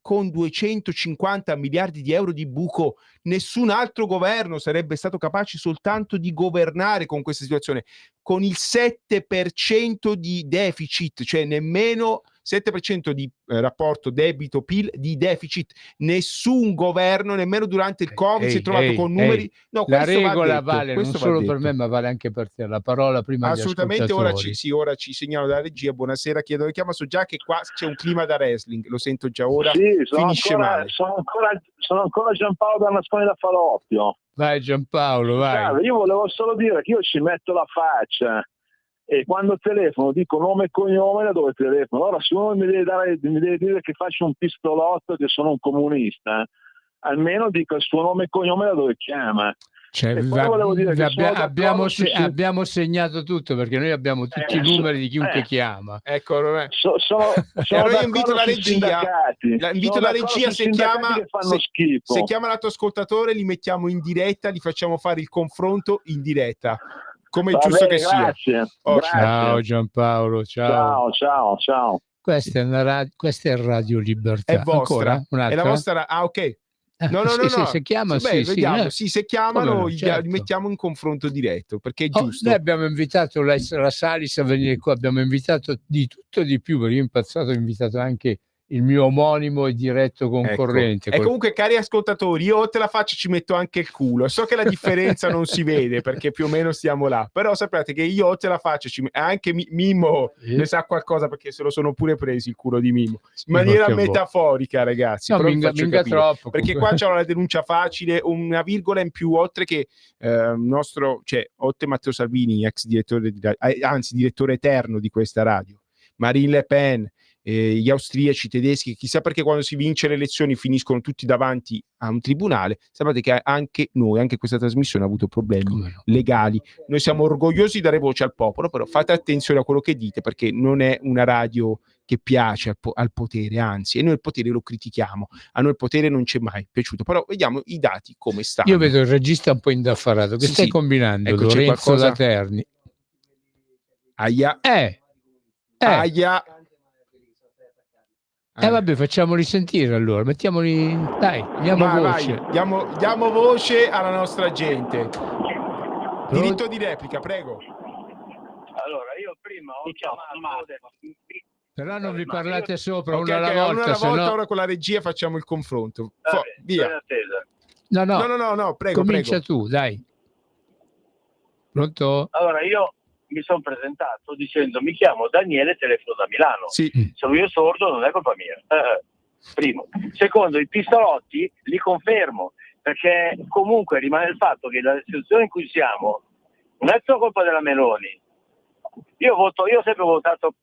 Con 250 miliardi di euro di buco, nessun altro governo sarebbe stato capace soltanto di governare con questa situazione, con il 7% di deficit, cioè nemmeno 7% di rapporto debito-PIL di deficit. Nessun governo, nemmeno durante il Covid, si è trovato con numeri. No, la questo va regola detto, vale non questo va solo per detto. me, ma vale anche per te. La parola prima agli Assolutamente, ascoltatori. ora ci segnalo dalla regia. Buonasera, chiedo che chiama. So già che qua c'è un clima da wrestling, lo sento già ora. Sì, Finisce male. sono ancora Giampaolo da Nascone da Faloppio. Vai Giampaolo, vai. Guarda, io volevo solo dire che io ci metto la faccia e quando telefono dico nome e cognome da dove telefono. Allora se uno mi deve dire che faccio un pistolotto, che sono un comunista, almeno dico il suo nome e cognome da dove chiama. Cioè, E poi volevo dire che sono d'accordo abbiamo segnato tutto, perché noi abbiamo tutti i numeri di chiunque chiama. Ecco, sono allora io invito la regia, invito la regia se chiama, che fanno schifo. se chiama l'altro ascoltatore, li mettiamo in diretta, li facciamo fare il confronto in diretta, come è giusto che sia. Ciao Giampaolo, ciao. Ciao. Questa è Radio Libertà. È vostra, ancora? è la vostra. Ah, ok. No. Se chiama, vediamo. Sì, se chiamano, certo. li mettiamo in confronto diretto, perché è giusto. Noi abbiamo invitato la Salis a venire qua, abbiamo invitato di tutto e di più, perché io in passato ho invitato anche il mio omonimo e diretto concorrente. Ecco. E comunque, cari ascoltatori, io te la faccio, ci metto anche il culo. So che la differenza non si vede, perché più o meno stiamo là, però sappiate che io te la faccio, anche Mimmo ne sa qualcosa, perché se lo sono pure presi il culo di Mimmo, in maniera metaforica, ragazzi. No, però minga troppo. perché qua c'è la denuncia facile, una virgola in più, oltre che nostro, cioè oltre Matteo Salvini, ex direttore anzi direttore eterno di questa radio, Marine Le Pen, gli austriaci, i tedeschi, chissà perché quando si vince le elezioni finiscono tutti davanti a un tribunale. Sapete che anche noi, anche questa trasmissione ha avuto problemi legali. Noi siamo orgogliosi di dare voce al popolo, però fate attenzione a quello che dite, perché non è una radio che piace al potere, anzi, e noi il potere lo critichiamo. A noi il potere non ci è mai piaciuto, però vediamo i dati come stanno. Io vedo il regista un po' indaffarato. Che stai combinando? Ecco, Lorenzo da Terni. Aia. Aia. Vabbè, facciamoli sentire allora, mettiamoli, dai, diamo voce. Vai. Diamo voce alla nostra gente. Diritto di replica, prego. Allora, io prima ho chiamato... Però non vi parlate sopra, okay, una alla volta, sennò... ora con la regia facciamo il confronto. Via. No, prego. Comincia tu, dai. Pronto? Allora, io mi sono presentato dicendo mi chiamo Daniele, telefono da Milano. Sì. Sono io sordo, non è colpa mia. Primo. Secondo, i pistolotti li confermo, perché comunque rimane il fatto che la situazione in cui siamo non è solo colpa della Meloni. Io ho sempre votato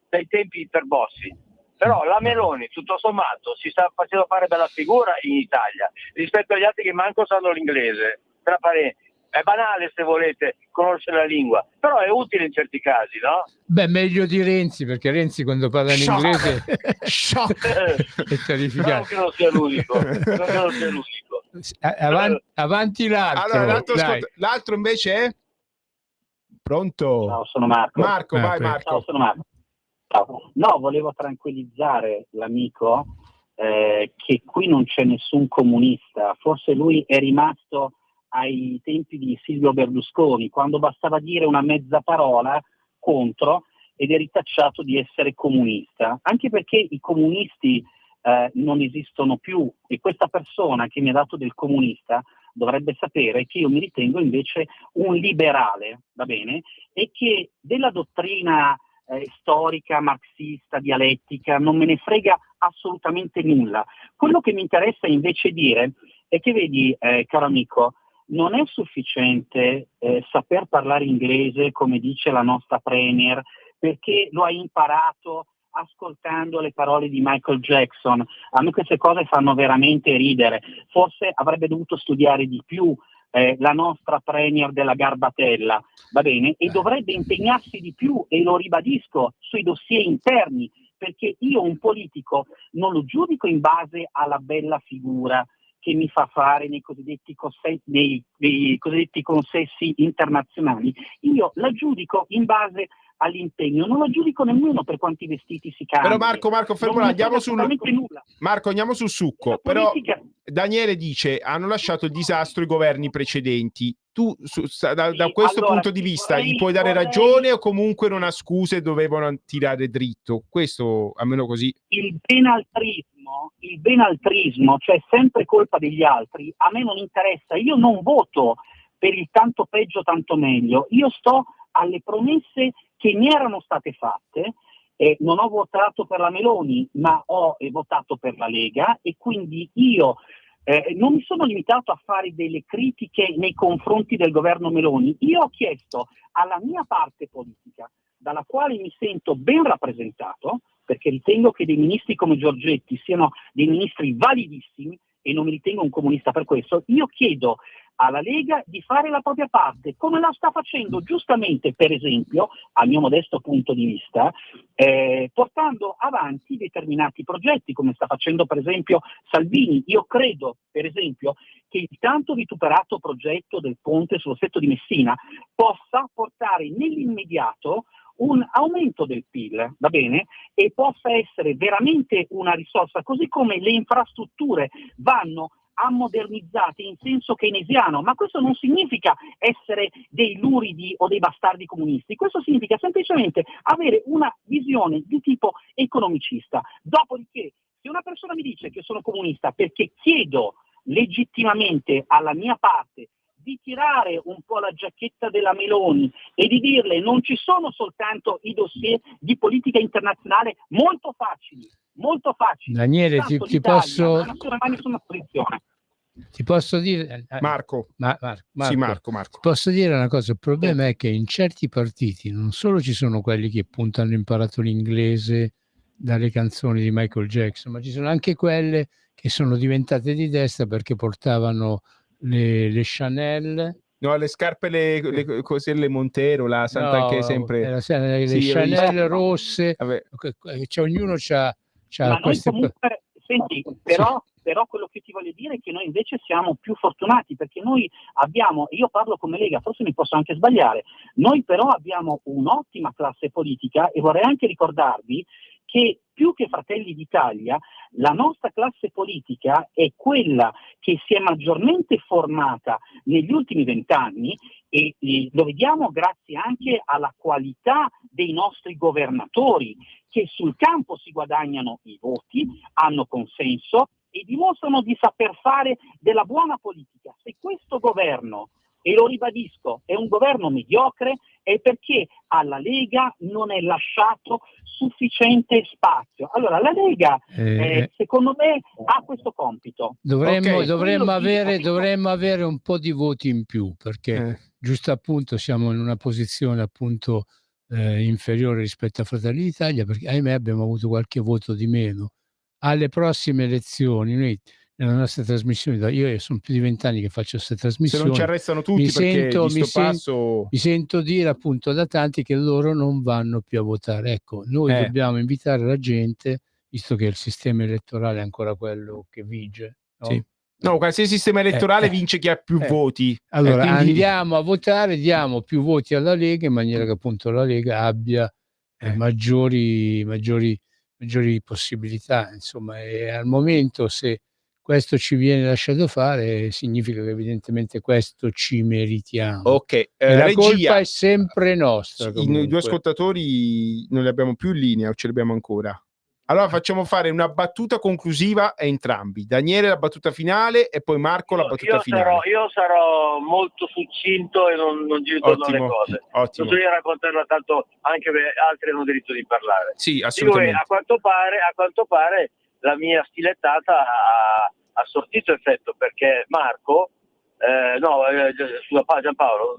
dai tempi per Bossi, però la Meloni tutto sommato si sta facendo fare bella figura in Italia rispetto agli altri che manco sanno l'inglese. Tra parenti, è banale se volete conoscere la lingua, però è utile in certi casi, no? Beh, meglio di Renzi, perché Renzi quando parla in inglese è terrificante. Non che non sia l'unico. Avanti l'altro. Allora, l'altro invece è pronto? Ciao, sono Marco. Vai Marco. Ciao, sono Marco. Ciao. No, volevo tranquillizzare l'amico che qui non c'è nessun comunista, forse lui è rimasto ai tempi di Silvio Berlusconi, quando bastava dire una mezza parola contro ed è ritacciato di essere comunista, anche perché i comunisti non esistono più, e questa persona che mi ha dato del comunista dovrebbe sapere che io mi ritengo invece un liberale, va bene? E che della dottrina storica, marxista, dialettica non me ne frega assolutamente nulla. Quello che mi interessa invece dire è che vedi, caro amico, non è sufficiente saper parlare inglese, come dice la nostra premier, perché lo hai imparato ascoltando le parole di Michael Jackson. A me queste cose fanno veramente ridere. Forse avrebbe dovuto studiare di più la nostra premier della Garbatella, va bene? E dovrebbe impegnarsi di più, e lo ribadisco, sui dossier interni, perché io un politico non lo giudico in base alla bella figura che mi fa fare nei cosiddetti consessi internazionali. Io la giudico in base all'impegno, non la giudico nemmeno per quanti vestiti si cambiano. Però Marco, fermo, andiamo sul succo. Però Daniele dice: hanno lasciato il disastro i governi precedenti. Tu da questo punto di vista gli puoi dare ragione, o comunque non ha scuse, dovevano tirare dritto? Questo, almeno così. Il benaltrismo, cioè sempre colpa degli altri, a me non interessa. Io non voto per il tanto peggio tanto meglio, io sto alle promesse che mi erano state fatte. Non ho votato per la Meloni, ma ho votato per la Lega, e quindi io non mi sono limitato a fare delle critiche nei confronti del governo Meloni. Io ho chiesto alla mia parte politica, dalla quale mi sento ben rappresentato, perché ritengo che dei ministri come Giorgetti siano dei ministri validissimi e non mi ritengo un comunista per questo, io chiedo alla Lega di fare la propria parte, come la sta facendo giustamente, per esempio, a mio modesto punto di vista, portando avanti determinati progetti, come sta facendo per esempio Salvini. Io credo, per esempio, che il tanto vituperato progetto del ponte sullo Stretto di Messina possa portare nell'immediato un aumento del PIL, va bene? E possa essere veramente una risorsa, così come le infrastrutture vanno modernizzate in senso keynesiano, ma questo non significa essere dei luridi o dei bastardi comunisti, questo significa semplicemente avere una visione di tipo economicista. Dopodiché, se una persona mi dice che sono comunista perché chiedo legittimamente alla mia parte di tirare un po' la giacchetta della Meloni e di dirle: non ci sono soltanto i dossier di politica internazionale molto facili. Daniele, ti posso dire, Marco. Sì, Marco. Ti posso dire una cosa: il problema è che in certi partiti non solo ci sono quelli che appunto hanno imparato l'inglese dalle canzoni di Michael Jackson, ma ci sono anche quelle che sono diventate di destra perché portavano le Chanel. No, le scarpe, le Montero, la Sant'Anche sempre. Le Chanel rosse, cioè, ognuno c'ha ma queste... noi comunque, senti, però quello che ti voglio dire è che noi invece siamo più fortunati, perché noi abbiamo, io parlo come Lega, forse mi posso anche sbagliare, noi però abbiamo un'ottima classe politica, e vorrei anche ricordarvi che più che Fratelli d'Italia, la nostra classe politica è quella che si è maggiormente formata negli ultimi 20 anni, e lo vediamo grazie anche alla qualità dei nostri governatori, che sul campo si guadagnano i voti, hanno consenso e dimostrano di saper fare della buona politica. Se questo governo, e lo ribadisco, è un governo mediocre, è perché alla Lega non è lasciato sufficiente spazio. Allora la Lega, secondo me, ha questo compito. Dovremmo avere un po' di voti in più, perché giusto appunto siamo in una posizione appunto inferiore rispetto a Fratelli d'Italia, perché ahimè abbiamo avuto qualche voto di meno. Alle prossime elezioni noi, nella nostra trasmissione, io sono più di 20 anni che faccio queste trasmissioni, se non ci arrestano tutti, mi sento dire appunto da tanti che loro non vanno più a votare. Ecco, noi dobbiamo invitare la gente, visto che il sistema elettorale è ancora quello che vige, no? Sì. No, qualsiasi sistema elettorale vince chi ha più voti. Allora quindi... andiamo a votare, diamo più voti alla Lega, in maniera che appunto la Lega abbia maggiori possibilità, insomma. E al momento, se questo ci viene lasciato fare, significa che evidentemente questo ci meritiamo. Ok, la regia, colpa è sempre nostra. I due ascoltatori non li abbiamo più in linea, o ce li abbiamo ancora? Allora facciamo fare una battuta conclusiva a entrambi. Daniele la battuta finale e poi Marco la battuta finale. Io sarò molto succinto e non giro intorno alle cose. Ottimo. Non bisogna raccontarla tanto, anche altri hanno diritto di parlare. Sì, assolutamente. A quanto pare la mia stilettata ha sortito effetto, perché Marco scusa Giampaolo.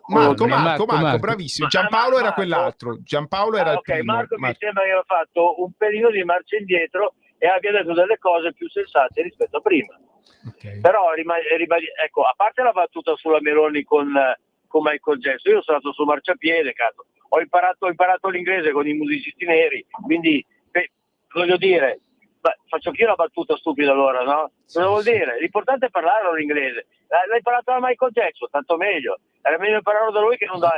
Marco, bravissimo. Giampaolo era quell'altro. Giampaolo era il primo. Marco mi sembra che aveva fatto un pelino di marcia indietro e abbia detto delle cose più sensate rispetto a prima. Okay. Però ecco, a parte la battuta sulla Meloni con Michael Jackson, io sono stato su marciapiede, cazzo. Ho imparato l'inglese con i musicisti neri, quindi voglio dire, faccio anch'io una battuta stupida allora, no? Cosa vuol dire? L'importante è parlare l'inglese. L'hai imparato da Michael Jackson, tanto meglio. Era meglio impararlo da lui che non da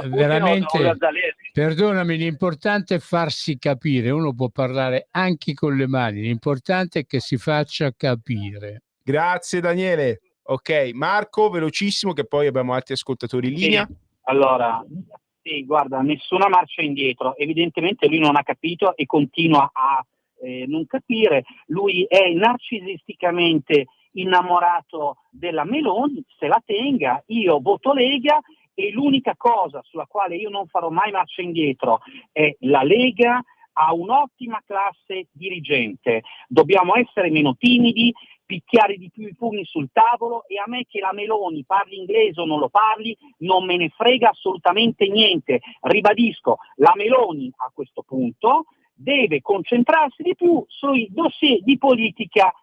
veramente, o da Zaleschi. Perdonami, l'importante è farsi capire. Uno può parlare anche con le mani, l'importante è che si faccia capire. Grazie Daniele. Ok, Marco, velocissimo che poi abbiamo altri ascoltatori in linea. Allora, guarda, nessuna marcia indietro. Evidentemente lui non ha capito e continua a non capire. Lui è narcisisticamente innamorato della Meloni, se la tenga. Io voto Lega e l'unica cosa sulla quale io non farò mai marcia indietro è la Lega ha un'ottima classe dirigente. Dobbiamo essere meno timidi, picchiare di più i pugni sul tavolo, e a me che la Meloni parli inglese o non lo parli non me ne frega assolutamente niente. Ribadisco, la Meloni a questo punto deve concentrarsi di più sui dossier di politica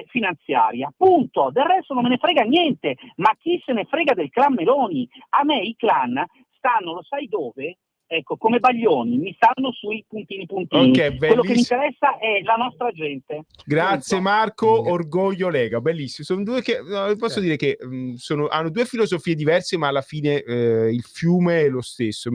finanziaria, punto. Del resto non me ne frega niente, ma chi se ne frega del clan Meloni? A me i clan stanno, lo sai dove? Ecco, come baglioni, mi stanno sui puntini. Okay, quello che mi interessa è la nostra gente. Grazie Marco, orgoglio Lega, bellissimo. Sono due che posso dire che hanno due filosofie diverse, ma alla fine il fiume è lo stesso.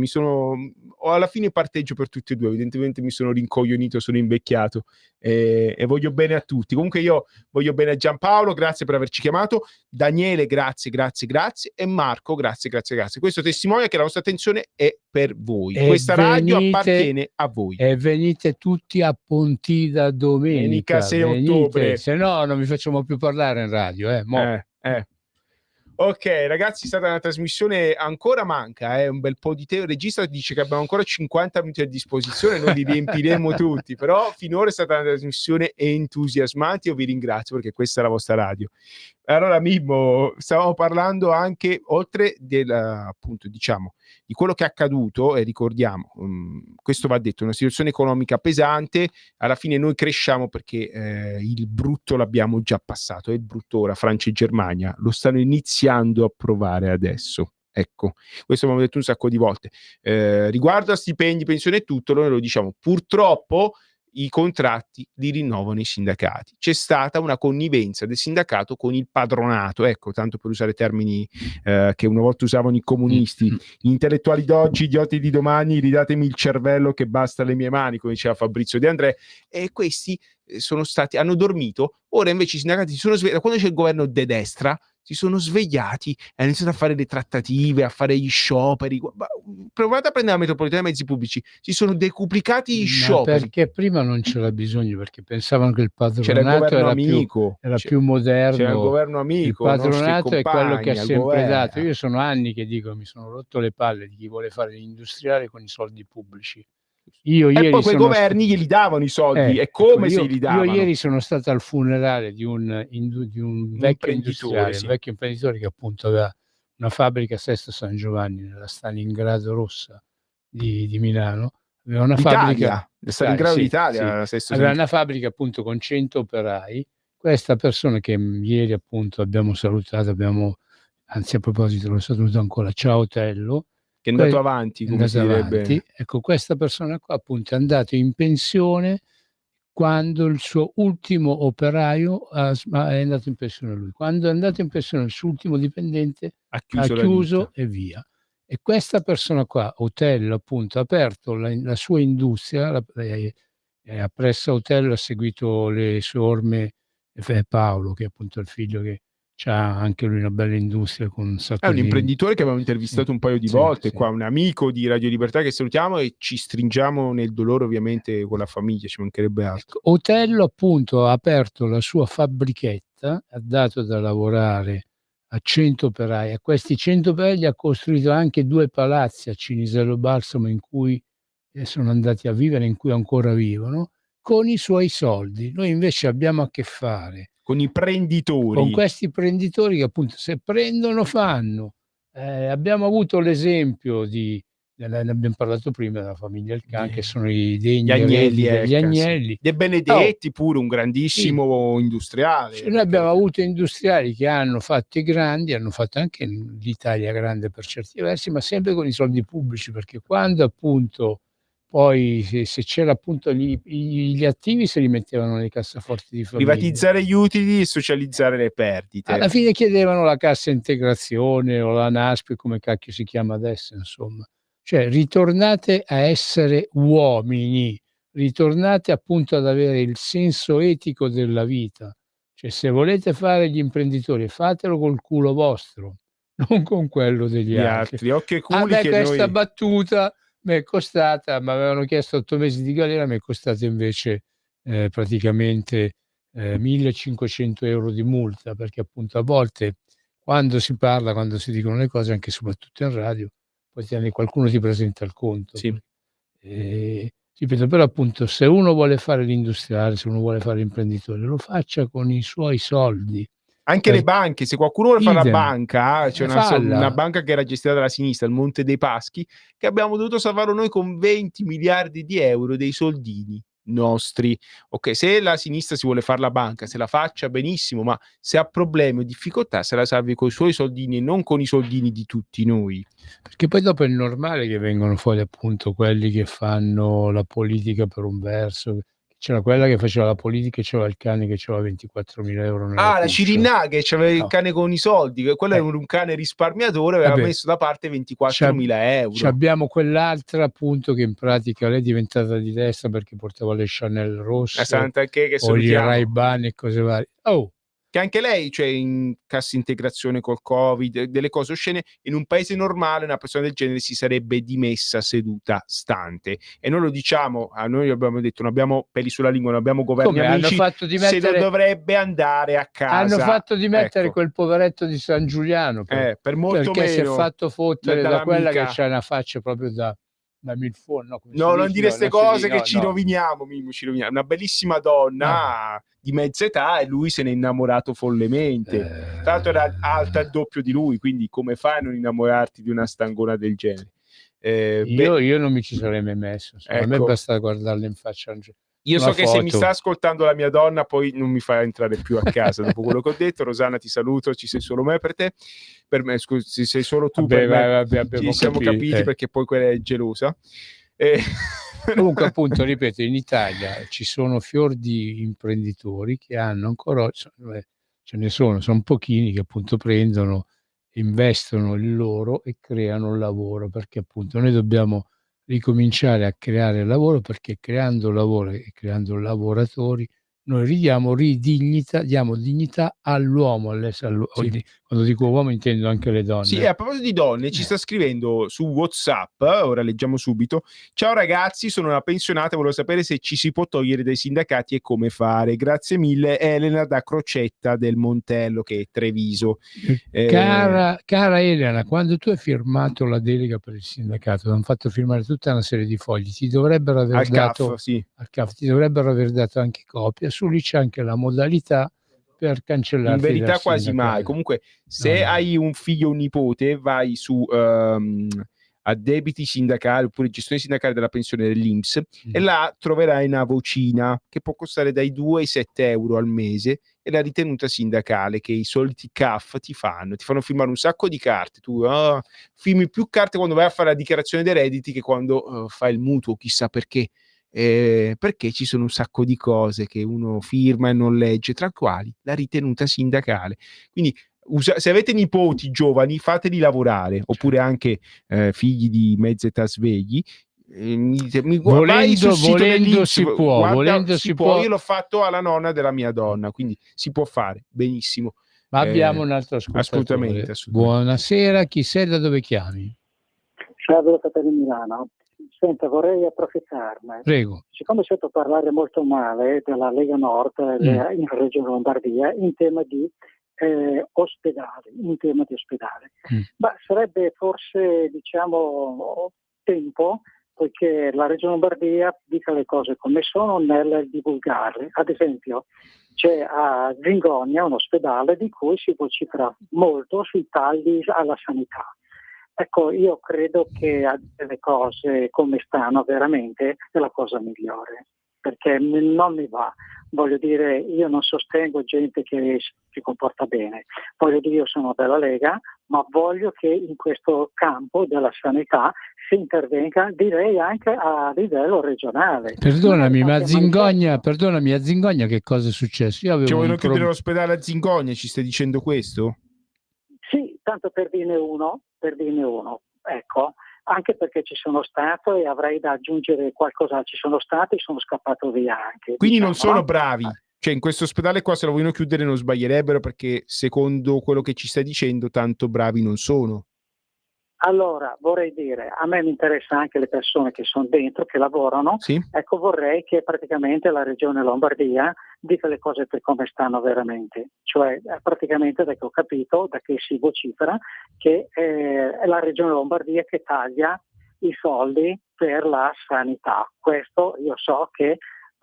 Alla fine parteggio per tutti e due. Evidentemente mi sono rincoglionito, sono invecchiato e voglio bene a tutti. Comunque io voglio bene a Giampaolo, grazie per averci chiamato. Daniele, grazie, e Marco, grazie. Questo testimonia che la nostra attenzione è per voi. Questa radio appartiene a voi. E venite tutti a Pontida domenica 6 ottobre. Se no non vi facciamo più parlare in radio. Ok ragazzi, è stata una trasmissione, ancora manca un bel po' di tempo. Il regista dice che abbiamo ancora 50 minuti a disposizione, non li riempiremo tutti, però finora è stata una trasmissione entusiasmante. Io vi ringrazio perché questa è la vostra radio. Allora Mimmo, stavamo parlando anche, oltre appunto diciamo di quello che è accaduto, e ricordiamo, questo va detto, una situazione economica pesante. Alla fine noi cresciamo perché il brutto l'abbiamo già passato, e il brutto ora Francia e Germania lo stanno iniziando a provare adesso. Ecco, questo abbiamo detto un sacco di volte. Riguardo a stipendi, pensione e tutto, noi lo diciamo, purtroppo i contratti li rinnovano i sindacati. C'è stata una connivenza del sindacato con il padronato, ecco, tanto per usare termini che una volta usavano i comunisti. Gli intellettuali d'oggi, idioti di domani, ridatemi il cervello che basta le mie mani, come diceva Fabrizio De André. E questi hanno dormito. Ora invece i sindacati si sono svegliati. Quando c'è il governo de destra, si sono svegliati e hanno iniziato a fare le trattative, a fare gli scioperi. Provate a prendere la metropolitana e i mezzi pubblici, si sono decuplicati gli scioperi. Perché prima non c'era bisogno, perché pensavano che il padronato era più moderno. C'era il governo amico. Il padronato è quello che ha sempre dato. Io sono anni che dico, mi sono rotto le palle di chi vuole fare l'industriale con i soldi pubblici. E poi quei governi glieli davano i soldi, è come se li davano. Io ieri sono stato al funerale di un vecchio industriale, un vecchio imprenditore che appunto aveva una fabbrica a Sesto San Giovanni, nella Stalingrado Rossa di Milano. Aveva una fabbrica Stalingrado d'Italia, aveva una fabbrica appunto con 100 operai. Questa persona che ieri appunto abbiamo salutato, anzi a proposito lo saluto ancora, ciao Tello, che è andato avanti, come si direbbe. Ecco, questa persona qua appunto è andato in pensione quando il suo ultimo operaio è andato in pensione lui. Quando è andato in pensione il suo ultimo dipendente ha chiuso e via. E questa persona qua, Otello, appunto, ha aperto la sua industria, presso Otello ha seguito le sue orme Paolo, che è appunto il figlio che c'ha anche lui una bella industria con un sacco di... È un imprenditore che abbiamo intervistato un paio di volte qua, un amico di Radio Libertà che salutiamo e ci stringiamo nel dolore ovviamente con la famiglia, ci mancherebbe altro. Otello appunto ha aperto la sua fabbrichetta, ha dato da lavorare a 100 operai, a questi 100 operai gli ha costruito anche 2 palazzi a Cinisello Balsamo in cui sono andati a vivere, in cui ancora vivono, con i suoi soldi. Noi invece abbiamo a che fare con i prenditori. Con questi imprenditori che appunto se prendono fanno. Abbiamo avuto l'esempio ne abbiamo parlato prima, della famiglia El Can, che sono i degni eredi degli Agnelli. De Benedetti pure un grandissimo industriale. Noi abbiamo avuto industriali che hanno fatto i grandi, hanno fatto anche l'Italia grande per certi versi, ma sempre con i soldi pubblici, perché quando appunto poi se c'era appunto gli attivi se li mettevano nei cassaforti di famiglia. Privatizzare gli utili e socializzare le perdite. Alla fine chiedevano la cassa integrazione o la NASP, come cacchio si chiama adesso, insomma. Cioè ritornate a essere uomini, ritornate appunto ad avere il senso etico della vita. Cioè se volete fare gli imprenditori fatelo col culo vostro, non con quello degli altri. Occhio e culi che questa noi... battuta mi è costata, mi avevano chiesto 8 mesi di galera, mi è costata invece praticamente 1.500 euro di multa, perché appunto a volte quando si parla, quando si dicono le cose, anche soprattutto in radio, poi qualcuno ti presenta il conto. Sì. Ripeto, però appunto se uno vuole fare l'industriale, se uno vuole fare l'imprenditore, lo faccia con i suoi soldi. Anche le banche, se qualcuno vuole fare la banca, c'è una banca che era gestita dalla sinistra, il Monte dei Paschi, che abbiamo dovuto salvare noi con 20 miliardi di euro dei soldini nostri. Ok, se la sinistra si vuole fare la banca, se la faccia benissimo, ma se ha problemi o difficoltà se la salvi con i suoi soldini e non con i soldini di tutti noi. Perché poi dopo è normale che vengono fuori appunto quelli che fanno la politica per un verso. C'era quella che faceva la politica e c'era il cane che aveva 24.000 euro nella la Cirinà che c'aveva il cane con i soldi, quello era un cane risparmiatore, aveva messo da parte 24.000 euro. Abbiamo quell'altra appunto che in pratica lei è diventata di destra perché portava le Chanel rosse o gli Ray-Ban e cose varie. Che anche lei, cioè in cassa integrazione col Covid, delle cose oscene, in un paese normale una persona del genere si sarebbe dimessa seduta stante. E noi lo diciamo, a noi abbiamo detto, non abbiamo peli sulla lingua, non abbiamo governi amici, se lo dovrebbe andare a casa. Hanno fatto dimettere quel poveretto di San Giuliano per molto perché meno si è fatto fottere da quella che c'ha una faccia proprio da milfone. No, non dire queste cose che ci roviniamo, Mimmo, ci roviniamo. Una bellissima donna di mezza età e lui se n'è innamorato follemente. Tra l'altro era alta il doppio di lui, quindi come fai a non innamorarti di una stangona del genere? Io non mi ci sarei mai messo, a me basta guardarle in faccia. Io so che se mi sta ascoltando la mia donna poi non mi fa entrare più a casa dopo quello che ho detto. Rosanna, ti saluto, ci sei solo me per te, per me scusi, sei solo tu. Ci siamo capiti perché poi quella è gelosa. Comunque appunto ripeto, in Italia ci sono fior di imprenditori che hanno ancora, ce ne sono pochini che appunto prendono, investono il loro e creano lavoro, perché appunto noi dobbiamo ricominciare a creare lavoro, perché creando lavoro e creando lavoratori noi diamo dignità all'uomo, quando dico uomo intendo anche le donne. Sì, a proposito di donne, ci sta scrivendo su WhatsApp, ora leggiamo subito: ciao ragazzi, sono una pensionata, volevo sapere se ci si può togliere dai sindacati e come fare. Grazie mille, Elena da Crocetta del Montello, che è Treviso. Cara Elena, quando tu hai firmato la delega per il sindacato, ti hanno fatto firmare tutta una serie di fogli, ti dovrebbero aver dato al CAF, ti dovrebbero aver dato anche copia. Su lì c'è anche la modalità per cancellare. In verità quasi mai. Comunque se hai un figlio o un nipote, vai su addebiti sindacali oppure gestione sindacale della pensione dell'INPS e là troverai una vocina che può costare dai 2 ai 7 euro al mese, e la ritenuta sindacale che i soliti CAF ti fanno firmare un sacco di carte. Tu firmi più carte quando vai a fare la dichiarazione dei redditi che quando fai il mutuo, chissà perché. Perché ci sono un sacco di cose che uno firma e non legge, tra quali la ritenuta sindacale. Quindi se avete nipoti giovani, fateli lavorare, oppure anche figli di mezza età svegli. Volendo si può. Io l'ho fatto alla nonna della mia donna, quindi si può fare benissimo. Ma abbiamo un altro ascoltatore. Assolutamente. Buonasera, chi sei, da dove chiami? Salve, da Milano. Senta, vorrei approfittarne. Prego. Siccome sento parlare molto male della Lega Nord in Regione Lombardia in tema di ospedali, ma sarebbe forse tempo, poiché la Regione Lombardia dica le cose come sono nel divulgarle. Ad esempio, c'è a Zingonia un ospedale di cui si vocifera molto sui tagli alla sanità. Ecco, io credo che a delle cose come stanno veramente è la cosa migliore, perché non mi va. Voglio dire, io non sostengo gente che si comporta bene, voglio dire, io sono della Lega, ma voglio che in questo campo della sanità si intervenga, direi anche a livello regionale. Perdonami, a Zingogna che cosa è successo? Io avevo Cioè, vogliono chiudere l'ospedale a Zingogna, ci stai dicendo questo? Sì, tanto per dirne uno, ecco, anche perché ci sono stato e avrei da aggiungere qualcosa, ci sono stato e sono scappato via anche. Quindi non sono bravi, cioè in questo ospedale qua se lo vogliono chiudere non sbaglierebbero, perché secondo quello che ci stai dicendo tanto bravi non sono. Allora, vorrei dire, a me mi interessa anche le persone che sono dentro, che lavorano, sì. Ecco, vorrei che praticamente la regione Lombardia dica le cose per come stanno veramente, cioè praticamente da che ho capito, da che si vocifera, che è la regione Lombardia che taglia i soldi per la sanità. Questo io so che,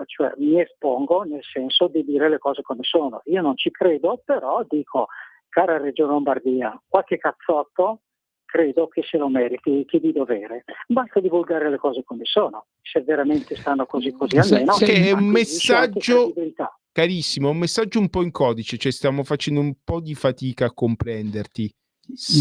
cioè, mi espongo nel senso di dire le cose come sono. Io non ci credo, però dico, cara regione Lombardia, qualche cazzotto credo che se lo meriti, chi di dovere. Basta divulgare le cose come sono, se veramente stanno così almeno. Che è un messaggio, carissimo, un messaggio un po' in codice, cioè stiamo facendo un po' di fatica a comprenderti.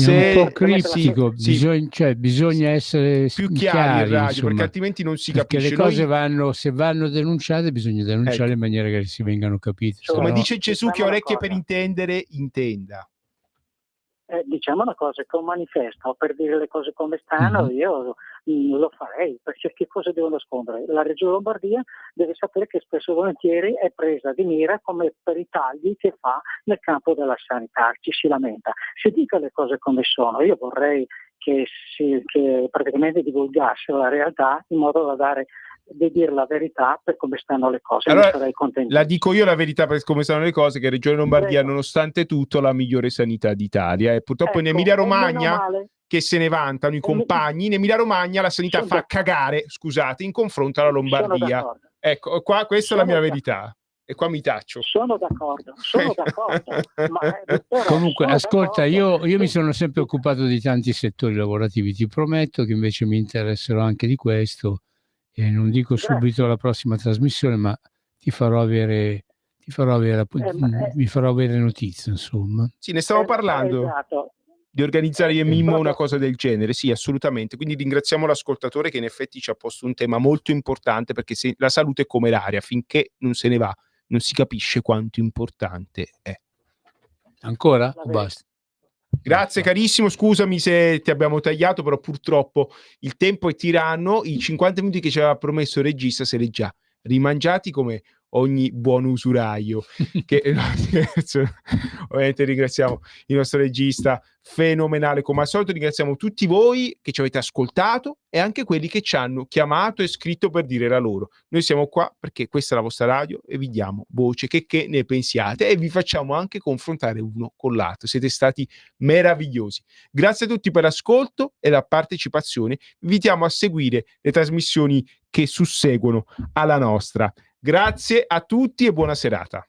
È un po' criptico, bisogna essere più chiari in radio, insomma, perché altrimenti non si perché capisce. Le cose se vanno denunciate bisogna denunciare in maniera che si vengano capite. Come dice Gesù, che orecchie per intendere, intenda. Diciamo una cosa, che un manifesto per dire le cose come stanno, io lo farei, perché che cosa devo nascondere? La Regione Lombardia deve sapere che spesso e volentieri è presa di mira come per i tagli che fa nel campo della sanità, ci si lamenta. Si dica le cose come sono, io vorrei che praticamente divulgasse la realtà in modo da dire la verità per come stanno le cose. Allora, sarei contento. La dico io la verità per come stanno le cose, che Regione Lombardia nonostante tutto ha la migliore sanità d'Italia, e purtroppo in Emilia Romagna, che se ne vantano i compagni, in Emilia Romagna la sanità fa cagare, scusate, in confronto alla Lombardia. Ecco, qua questa è la mia verità e qua mi taccio. Sono d'accordo. Comunque, ascolta, io mi sono sempre occupato di tanti settori lavorativi, ti prometto che invece mi interesserò anche di questo. E non dico subito la prossima trasmissione, ma mi farò avere notizie, insomma. Sì, ne stavo parlando. Esatto. Di organizzare io e Mimmo una cosa del genere, sì, assolutamente. Quindi ringraziamo l'ascoltatore che in effetti ci ha posto un tema molto importante, perché se la salute è come l'aria, finché non se ne va non si capisce quanto importante è. Ancora? O basta? Grazie carissimo, scusami se ti abbiamo tagliato, però purtroppo il tempo è tiranno, i 50 minuti che ci aveva promesso il regista se li già rimangiati come ogni buon usuraio. Ovviamente ringraziamo il nostro regista fenomenale come al solito, ringraziamo tutti voi che ci avete ascoltato e anche quelli che ci hanno chiamato e scritto per dire la loro. Noi siamo qua perché questa è la vostra radio e vi diamo voce, che ne pensiate, e vi facciamo anche confrontare uno con l'altro. Siete stati meravigliosi. Grazie a tutti per l'ascolto e la partecipazione. Vi invitiamo a seguire le trasmissioni che susseguono alla nostra. Grazie a tutti e buona serata.